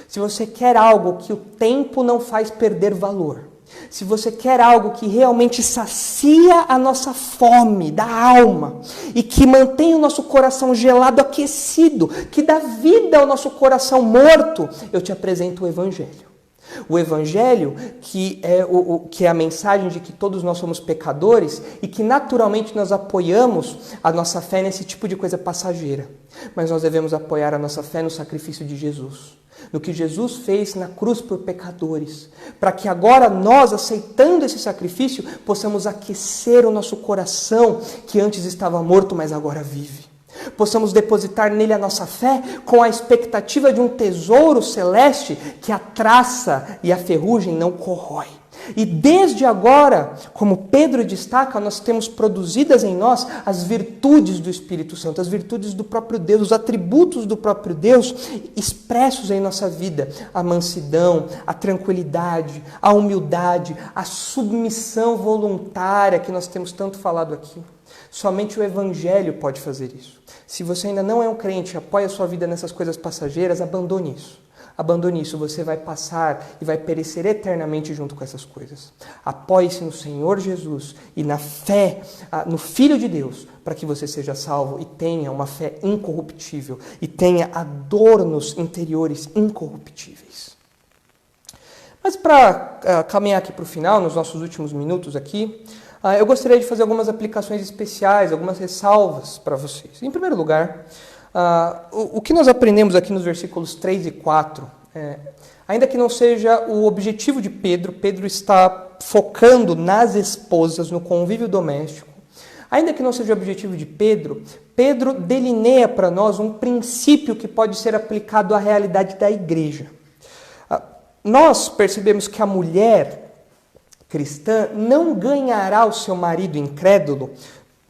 se você quer algo que o tempo não faz perder valor, se você quer algo que realmente sacia a nossa fome da alma e que mantém o nosso coração gelado, aquecido, que dá vida ao nosso coração morto, eu te apresento o Evangelho. O Evangelho, que é a mensagem de que todos nós somos pecadores e que naturalmente nós apoiamos a nossa fé nesse tipo de coisa passageira. Mas nós devemos apoiar a nossa fé no sacrifício de Jesus, no que Jesus fez na cruz por pecadores, para que agora nós, aceitando esse sacrifício, possamos aquecer o nosso coração, que antes estava morto, mas agora vive. Possamos depositar nele a nossa fé com a expectativa de um tesouro celeste que a traça e a ferrugem não corrói. E desde agora, como Pedro destaca, nós temos produzidas em nós as virtudes do Espírito Santo, as virtudes do próprio Deus, os atributos do próprio Deus expressos em nossa vida. A mansidão, a tranquilidade, a humildade, a submissão voluntária que nós temos tanto falado aqui. Somente o Evangelho pode fazer isso. Se você ainda não é um crente, apoia a sua vida nessas coisas passageiras, abandone isso. Abandone isso, você vai passar e vai perecer eternamente junto com essas coisas. Apoie-se no Senhor Jesus e na fé, no Filho de Deus, para que você seja salvo e tenha uma fé incorruptível e tenha adornos interiores incorruptíveis. Mas para caminhar aqui para o final, nos nossos últimos minutos aqui, eu gostaria de fazer algumas aplicações especiais, algumas ressalvas para vocês. Em primeiro lugar, o que nós aprendemos aqui nos versículos 3 e 4, ainda que não seja o objetivo de Pedro, Pedro está focando nas esposas, no convívio doméstico, ainda que não seja o objetivo de Pedro, Pedro delineia para nós um princípio que pode ser aplicado à realidade da igreja. Nós percebemos que a mulher cristã não ganhará o seu marido incrédulo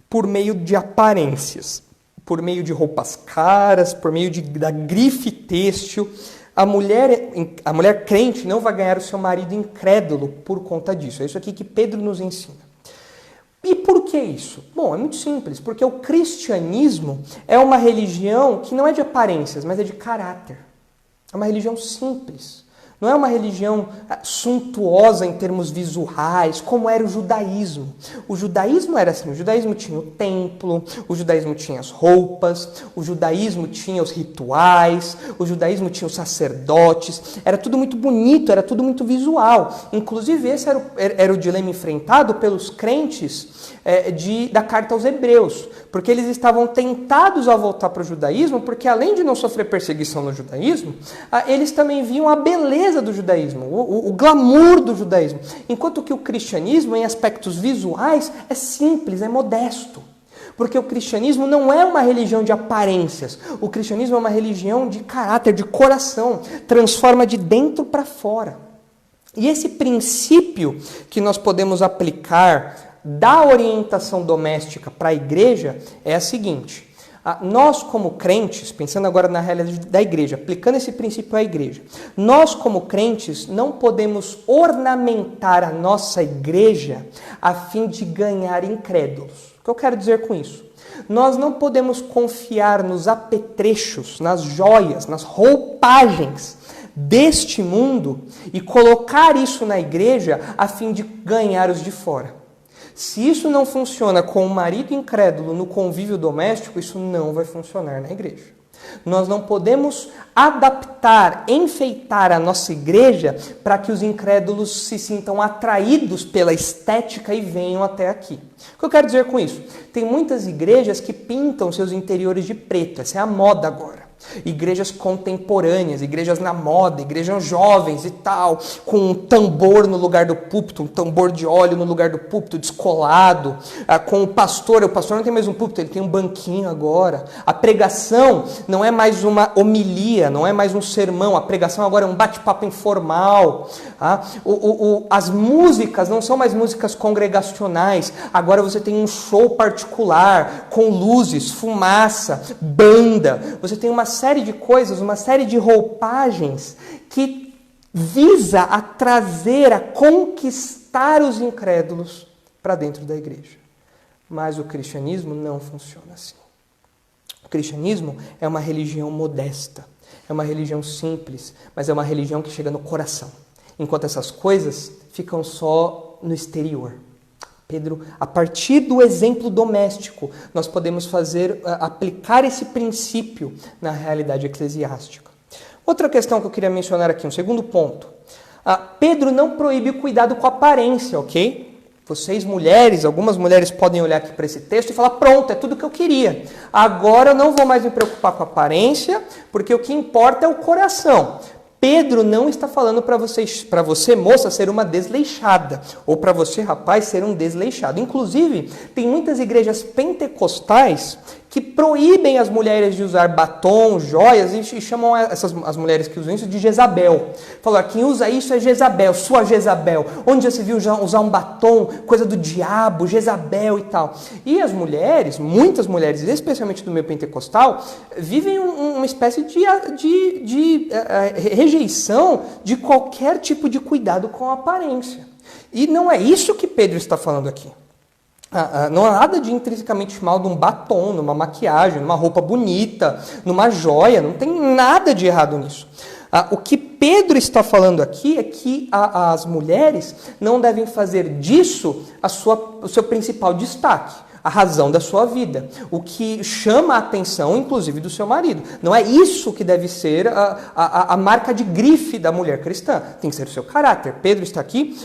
por meio de aparências, por meio de roupas caras, por meio da grife têxtil. A mulher crente não vai ganhar o seu marido incrédulo por conta disso. É isso aqui que Pedro nos ensina. E por que isso? Bom, é muito simples, porque o cristianismo é uma religião que não é de aparências, mas é de caráter. É uma religião simples. Não é uma religião suntuosa em termos visuais, como era o judaísmo. O judaísmo era assim, o judaísmo tinha o templo, o judaísmo tinha as roupas, o judaísmo tinha os rituais, o judaísmo tinha os sacerdotes, era tudo muito bonito, era tudo muito visual. Inclusive esse era o dilema enfrentado pelos crentes da carta aos Hebreus, porque eles estavam tentados a voltar para o judaísmo, porque além de não sofrer perseguição no judaísmo, eles também viam a beleza do judaísmo, o glamour do judaísmo, enquanto que o cristianismo, em aspectos visuais, é simples, é modesto. Porque o cristianismo não é uma religião de aparências. O cristianismo é uma religião de caráter, de coração. Transforma de dentro para fora. E esse princípio que nós podemos aplicar da orientação doméstica para a igreja é a seguinte. Nós como crentes, pensando agora na realidade da igreja, aplicando esse princípio à igreja, nós como crentes não podemos ornamentar a nossa igreja a fim de ganhar incrédulos. O que eu quero dizer com isso? Nós não podemos confiar nos apetrechos, nas joias, nas roupagens deste mundo e colocar isso na igreja a fim de ganhar os de fora. Se isso não funciona com o marido incrédulo no convívio doméstico, isso não vai funcionar na igreja. Nós não podemos adaptar, enfeitar a nossa igreja para que os incrédulos se sintam atraídos pela estética e venham até aqui. O que eu quero dizer com isso? Tem muitas igrejas que pintam seus interiores de preto, essa é a moda agora. Igrejas contemporâneas, igrejas na moda, igrejas jovens e tal, com um tambor no lugar do púlpito, um tambor de óleo no lugar do púlpito, descolado, com o pastor não tem mais um púlpito, ele tem um banquinho agora. A pregação não é mais uma homilia, não é mais um sermão, a pregação agora é um bate-papo informal. As músicas não são mais músicas congregacionais, agora você tem um show particular, com luzes, fumaça, banda, você tem uma série de coisas, uma série de roupagens que visa a trazer, a conquistar os incrédulos para dentro da igreja. Mas o cristianismo não funciona assim. O cristianismo é uma religião modesta, é uma religião simples, mas é uma religião que chega no coração, enquanto essas coisas ficam só no exterior. Pedro, a partir do exemplo doméstico, nós podemos aplicar esse princípio na realidade eclesiástica. Outra questão que eu queria mencionar aqui, um segundo ponto. Pedro não proíbe o cuidado com a aparência, ok? Vocês mulheres, algumas mulheres podem olhar aqui para esse texto e falar, pronto, é tudo que eu queria. Agora eu não vou mais me preocupar com a aparência, porque o que importa é o coração. Pedro não está falando para você, moça, ser uma desleixada, ou para você, rapaz, ser um desleixado. Inclusive, tem muitas igrejas pentecostais que proíbem as mulheres de usar batom, joias, e chamam as mulheres que usam isso de Jezabel. Falam, quem usa isso é Jezabel, sua Jezabel. Onde já se viu usar um batom, coisa do diabo, Jezabel e tal. E as mulheres, muitas mulheres, especialmente do meio pentecostal, vivem uma espécie de rejeição de qualquer tipo de cuidado com a aparência. E não é isso que Pedro está falando aqui. Não há nada de intrinsecamente mal de um batom, numa maquiagem, numa roupa bonita, numa joia, não tem nada de errado nisso. O que Pedro está falando aqui é que as mulheres não devem fazer disso o seu principal destaque, a razão da sua vida, o que chama a atenção, inclusive, do seu marido. Não é isso que deve ser a marca de grife da mulher cristã, tem que ser o seu caráter. Pedro está aqui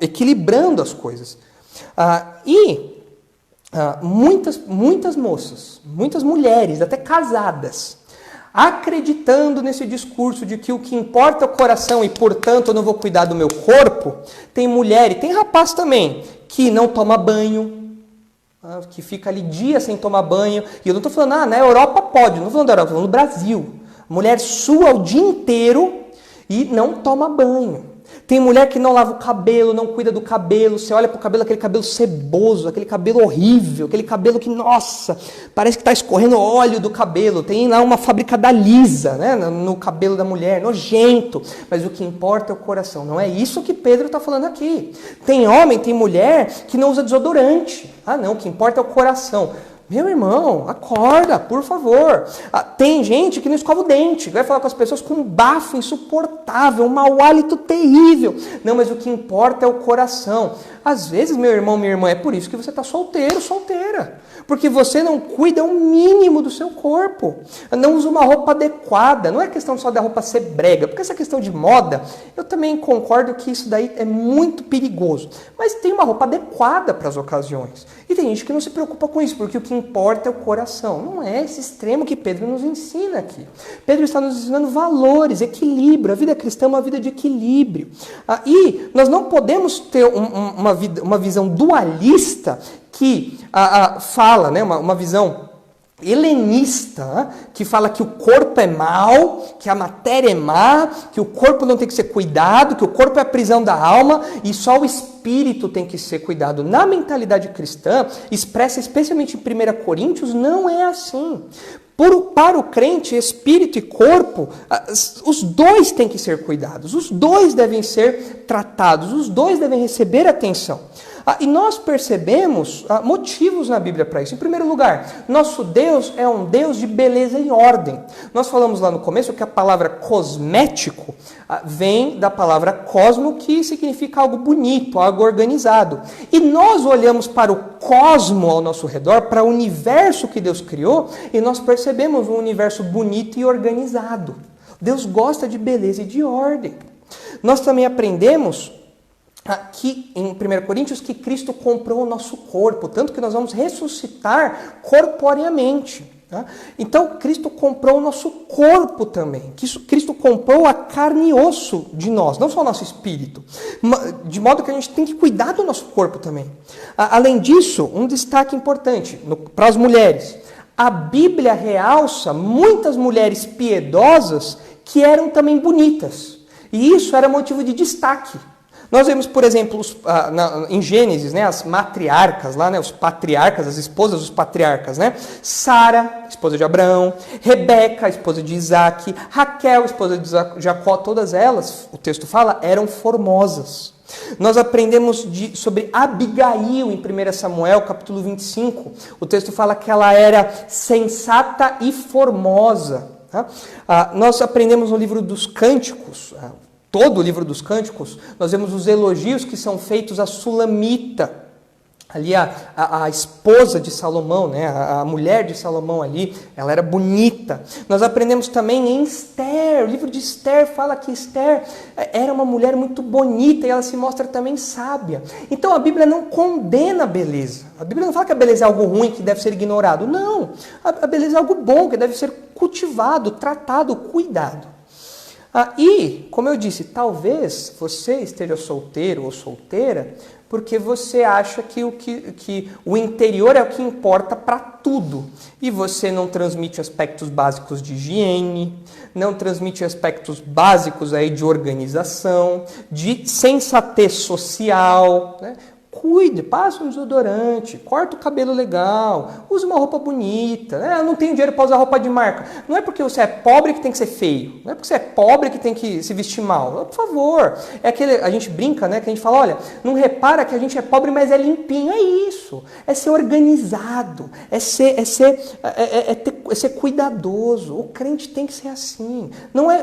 equilibrando as coisas. Muitas moças, muitas mulheres, até casadas, acreditando nesse discurso de que o que importa é o coração e, portanto, eu não vou cuidar do meu corpo, tem mulher e tem rapaz também que não toma banho, que fica ali dias sem tomar banho. E eu não estou falando, na Europa pode, não estou falando da Europa, estou falando do Brasil. A mulher sua o dia inteiro e não toma banho. Tem mulher que não lava o cabelo, não cuida do cabelo. Você olha para o cabelo, aquele cabelo ceboso, aquele cabelo horrível, aquele cabelo que, nossa, parece que está escorrendo óleo do cabelo. Tem lá uma fábrica da Lisa, né, no cabelo da mulher, nojento. Mas o que importa é o coração. Não é isso que Pedro está falando aqui. Tem homem, tem mulher que não usa desodorante. Não, o que importa é o coração. Meu irmão, acorda, por favor. Tem gente que não escova o dente, vai falar com as pessoas com um bafo insuportável, um mau hálito terrível. Não, mas o que importa é o coração. Às vezes, meu irmão, minha irmã, é por isso que você está solteiro, solteira. Porque você não cuida o mínimo do seu corpo. Não usa uma roupa adequada. Não é questão só da roupa ser brega. Porque essa questão de moda, eu também concordo que isso daí é muito perigoso. Mas tem uma roupa adequada para as ocasiões. E tem gente que não se preocupa com isso, porque o que importa é o coração. Não é esse extremo que Pedro nos ensina aqui. Pedro está nos ensinando valores, equilíbrio. A vida cristã é uma vida de equilíbrio. E nós não podemos ter uma visão dualista que fala, né, uma visão helenista, que fala que o corpo é mau, que a matéria é má, que o corpo não tem que ser cuidado, que o corpo é a prisão da alma e só o espírito tem que ser cuidado. Na mentalidade cristã, expressa especialmente em 1 Coríntios, não é assim. Para o crente, espírito e corpo, os dois têm que ser cuidados, os dois devem ser tratados, os dois devem receber atenção. E nós percebemos motivos na Bíblia para isso. Em primeiro lugar, nosso Deus é um Deus de beleza e ordem. Nós falamos lá no começo que a palavra cosmético vem da palavra cosmo, que significa algo bonito, algo organizado. E nós olhamos para o cosmo ao nosso redor, para o universo que Deus criou, e nós percebemos um universo bonito e organizado. Deus gosta de beleza e de ordem. Nós também aprendemos aqui em 1 Coríntios que Cristo comprou o nosso corpo, tanto que nós vamos ressuscitar corporeamente. Tá? Então, Cristo comprou o nosso corpo também. Cristo comprou a carne e osso de nós, não só o nosso espírito. De modo que a gente tem que cuidar do nosso corpo também. Além disso, um destaque importante para as mulheres. A Bíblia realça muitas mulheres piedosas que eram também bonitas. E isso era motivo de destaque. Nós vemos, por exemplo, em Gênesis, né, as matriarcas, lá, né, os patriarcas, as esposas dos patriarcas, né? Sara, esposa de Abraão, Rebeca, esposa de Isaac, Raquel, esposa de Jacó, todas elas, o texto fala, eram formosas. Nós aprendemos sobre Abigail em 1 Samuel, capítulo 25. O texto fala que ela era sensata e formosa. Tá? Nós aprendemos no livro dos Cânticos, todo o livro dos Cânticos, nós vemos os elogios que são feitos a Sulamita, ali a esposa de Salomão, né? A mulher de Salomão ali, ela era bonita. Nós aprendemos também em Esther, o livro de Esther fala que Esther era uma mulher muito bonita e ela se mostra também sábia. Então a Bíblia não condena a beleza, a Bíblia não fala que a beleza é algo ruim que deve ser ignorado, não, a beleza é algo bom que deve ser cultivado, tratado, cuidado. E, como eu disse, talvez você esteja solteiro ou solteira porque você acha que o interior é o que importa para tudo. E você não transmite aspectos básicos de higiene, não transmite aspectos básicos aí de organização, de sensatez social, né? Cuide, passe um desodorante, corta o cabelo legal, use uma roupa bonita. Eu não tenho dinheiro para usar roupa de marca. Não é porque você é pobre que tem que ser feio. Não é porque você é pobre que tem que se vestir mal. Por favor. A gente brinca, né? Que a gente fala, olha, não repara que a gente é pobre, mas é limpinho. É isso. É ser organizado. É ser cuidadoso. O crente tem que ser assim.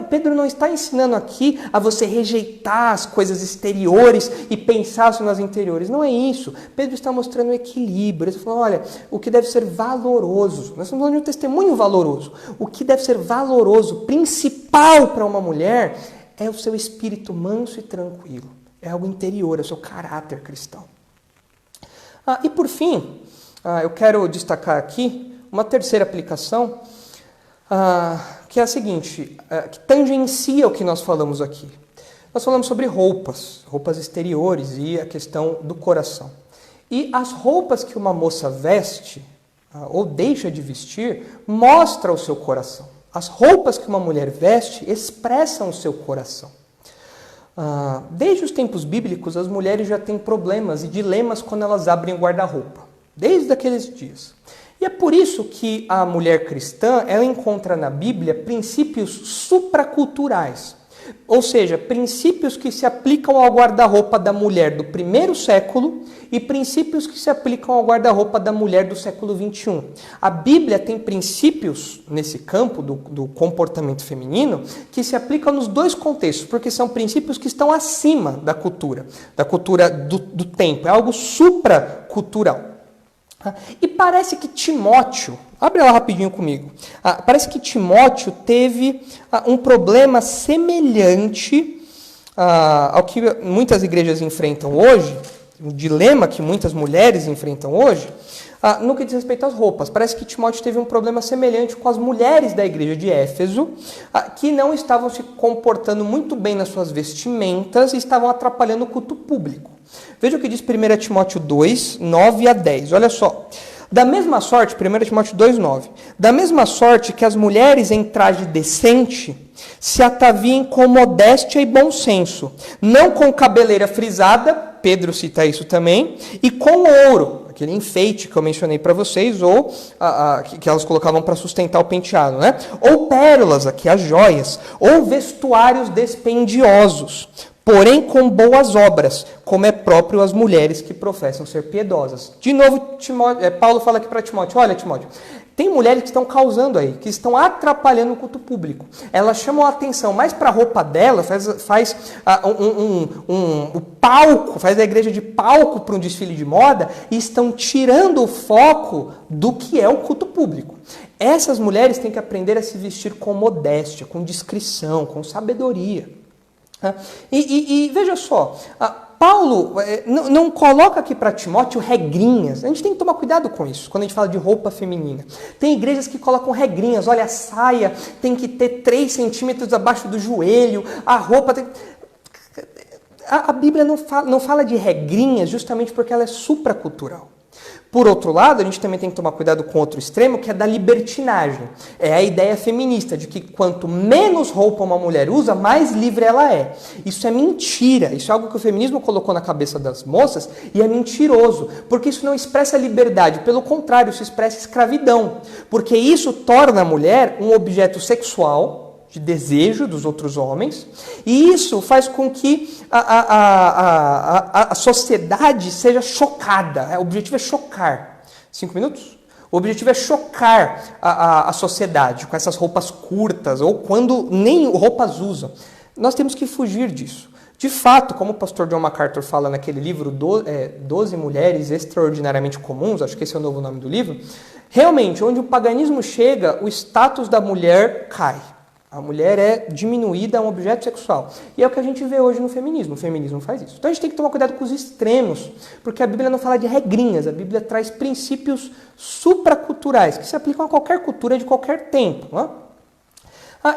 Pedro não está ensinando aqui a você rejeitar as coisas exteriores e pensar só nas interiores. Não é isso. Pedro está mostrando o equilíbrio. Ele está falando, olha, o que deve ser valoroso. Nós estamos falando de um testemunho valoroso. O que deve ser valoroso, principal para uma mulher, é o seu espírito manso e tranquilo. É algo interior, é o seu caráter cristão. E por fim, eu quero destacar aqui uma terceira aplicação, que é a seguinte, que tangencia o que nós falamos aqui. Nós falamos sobre roupas exteriores e a questão do coração. E as roupas que uma moça veste, ou deixa de vestir, mostra o seu coração. As roupas que uma mulher veste expressam o seu coração. Desde os tempos bíblicos, as mulheres já têm problemas e dilemas quando elas abrem o guarda-roupa. Desde aqueles dias. E é por isso que a mulher cristã, ela encontra na Bíblia princípios supraculturais. Ou seja, princípios que se aplicam ao guarda-roupa da mulher do primeiro século e princípios que se aplicam ao guarda-roupa da mulher do século XXI. A Bíblia tem princípios nesse campo do comportamento feminino que se aplicam nos dois contextos, porque são princípios que estão acima da cultura do tempo. É algo supracultural. E parece que Timóteo, abre lá rapidinho comigo, parece que Timóteo teve um problema semelhante ao que muitas igrejas enfrentam hoje, um dilema que muitas mulheres enfrentam hoje, No que diz respeito às roupas, parece que Timóteo teve um problema semelhante com as mulheres da igreja de Éfeso, que não estavam se comportando muito bem nas suas vestimentas e estavam atrapalhando o culto público. Veja o que diz 1 Timóteo 2, 9 a 10. Olha só. Da mesma sorte, 1 Timóteo 2, 9. Da mesma sorte que as mulheres em traje decente se ataviem com modéstia e bom senso, não com cabeleira frisada, Pedro cita isso também, e com ouro, aquele enfeite que eu mencionei para vocês, ou que elas colocavam para sustentar o penteado, né? Ou pérolas, aqui as joias, ou vestuários dispendiosos, porém com boas obras, como é próprio às mulheres que professam ser piedosas. De novo, Paulo fala aqui para Timóteo, olha Timóteo, tem mulheres que estão causando aí, que estão atrapalhando o culto público. Elas chamam a atenção mais para a roupa dela, faz o palco, faz a igreja de palco para um desfile de moda e estão tirando o foco do que é o culto público. Essas mulheres têm que aprender a se vestir com modéstia, com discrição, com sabedoria. E veja só, Paulo não coloca aqui para Timóteo regrinhas. A gente tem que tomar cuidado com isso, quando a gente fala de roupa feminina. Tem igrejas que colocam regrinhas. Olha, a saia tem que ter 3 centímetros abaixo do joelho, a roupa tem... A Bíblia não fala de regrinhas justamente porque ela é supracultural. Por outro lado, a gente também tem que tomar cuidado com outro extremo, que é da libertinagem. É a ideia feminista de que quanto menos roupa uma mulher usa, mais livre ela é. Isso é mentira. Isso é algo que o feminismo colocou na cabeça das moças e é mentiroso. Porque isso não expressa liberdade. Pelo contrário, isso expressa escravidão. Porque isso torna a mulher um objeto sexual, de desejo dos outros homens, e isso faz com que a sociedade seja chocada. O objetivo é chocar. 5 minutos? O objetivo é chocar a sociedade com essas roupas curtas, ou quando nem roupas usam. Nós temos que fugir disso. De fato, como o pastor John MacArthur fala naquele livro 12 Mulheres Extraordinariamente Comuns, acho que esse é o novo nome do livro, realmente, onde o paganismo chega, o status da mulher cai. A mulher é diminuída a um objeto sexual. E é o que a gente vê hoje no feminismo. O feminismo faz isso. Então a gente tem que tomar cuidado com os extremos, porque a Bíblia não fala de regrinhas. A Bíblia traz princípios supraculturais, que se aplicam a qualquer cultura de qualquer tempo. Não é?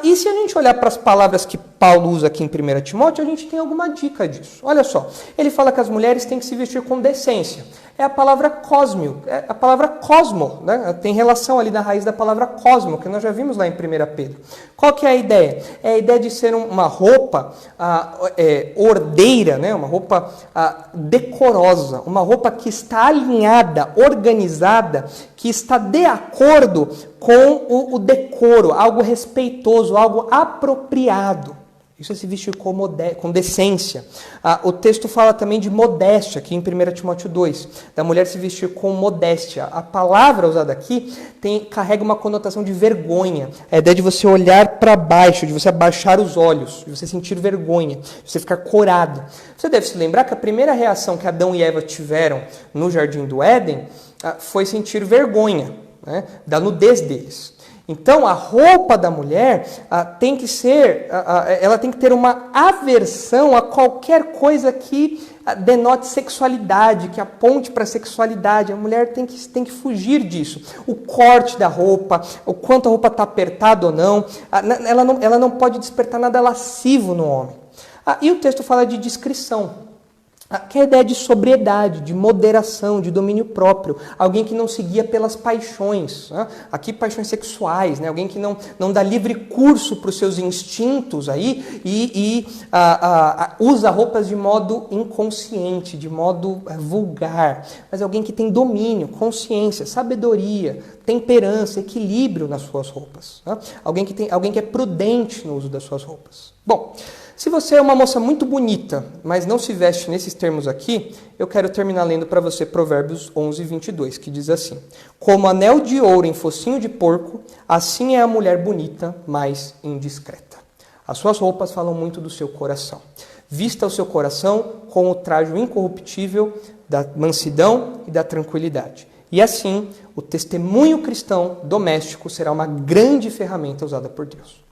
E se a gente olhar para as palavras que Paulo usa aqui em 1 Timóteo, a gente tem alguma dica disso. Olha só, ele fala que as mulheres têm que se vestir com decência. É a palavra cosmio, é a palavra cosmo, né? Tem relação ali na raiz da palavra cosmo, que nós já vimos lá em 1 Pedro. Qual que é a ideia? É a ideia de ser uma roupa ordeira, né? Uma roupa decorosa, uma roupa que está alinhada, organizada, que está de acordo com o decoro, algo respeitoso, algo apropriado. Isso é se vestir com decência. O texto fala também de modéstia, aqui em 1 Timóteo 2, da mulher se vestir com modéstia. A palavra usada aqui carrega uma conotação de vergonha. A ideia de você olhar para baixo, de você abaixar os olhos, de você sentir vergonha, de você ficar corado. Você deve se lembrar que a primeira reação que Adão e Eva tiveram no Jardim do Éden foi sentir vergonha, né, da nudez deles. Então, a roupa da mulher tem que ela tem que ter uma aversão a qualquer coisa que denote sexualidade, que aponte para a sexualidade. A mulher tem que fugir disso. O corte da roupa, o quanto a roupa está apertada ou não, ela não pode despertar nada lascivo no homem. E o texto fala de discrição. Que é a ideia de sobriedade, de moderação, de domínio próprio. Alguém que não se guia pelas paixões. Né? Aqui, paixões sexuais. Né? Alguém que não dá livre curso para os seus instintos aí e usa roupas de modo inconsciente, de modo vulgar. Mas alguém que tem domínio, consciência, sabedoria, temperança, equilíbrio nas suas roupas. Né? Alguém que é prudente no uso das suas roupas. Bom, se você é uma moça muito bonita, mas não se veste nesses termos aqui, eu quero terminar lendo para você Provérbios 11, 22, que diz assim: como anel de ouro em focinho de porco, assim é a mulher bonita, mas indiscreta. As suas roupas falam muito do seu coração. Vista o seu coração com o trajo incorruptível da mansidão e da tranquilidade. E assim, o testemunho cristão doméstico será uma grande ferramenta usada por Deus.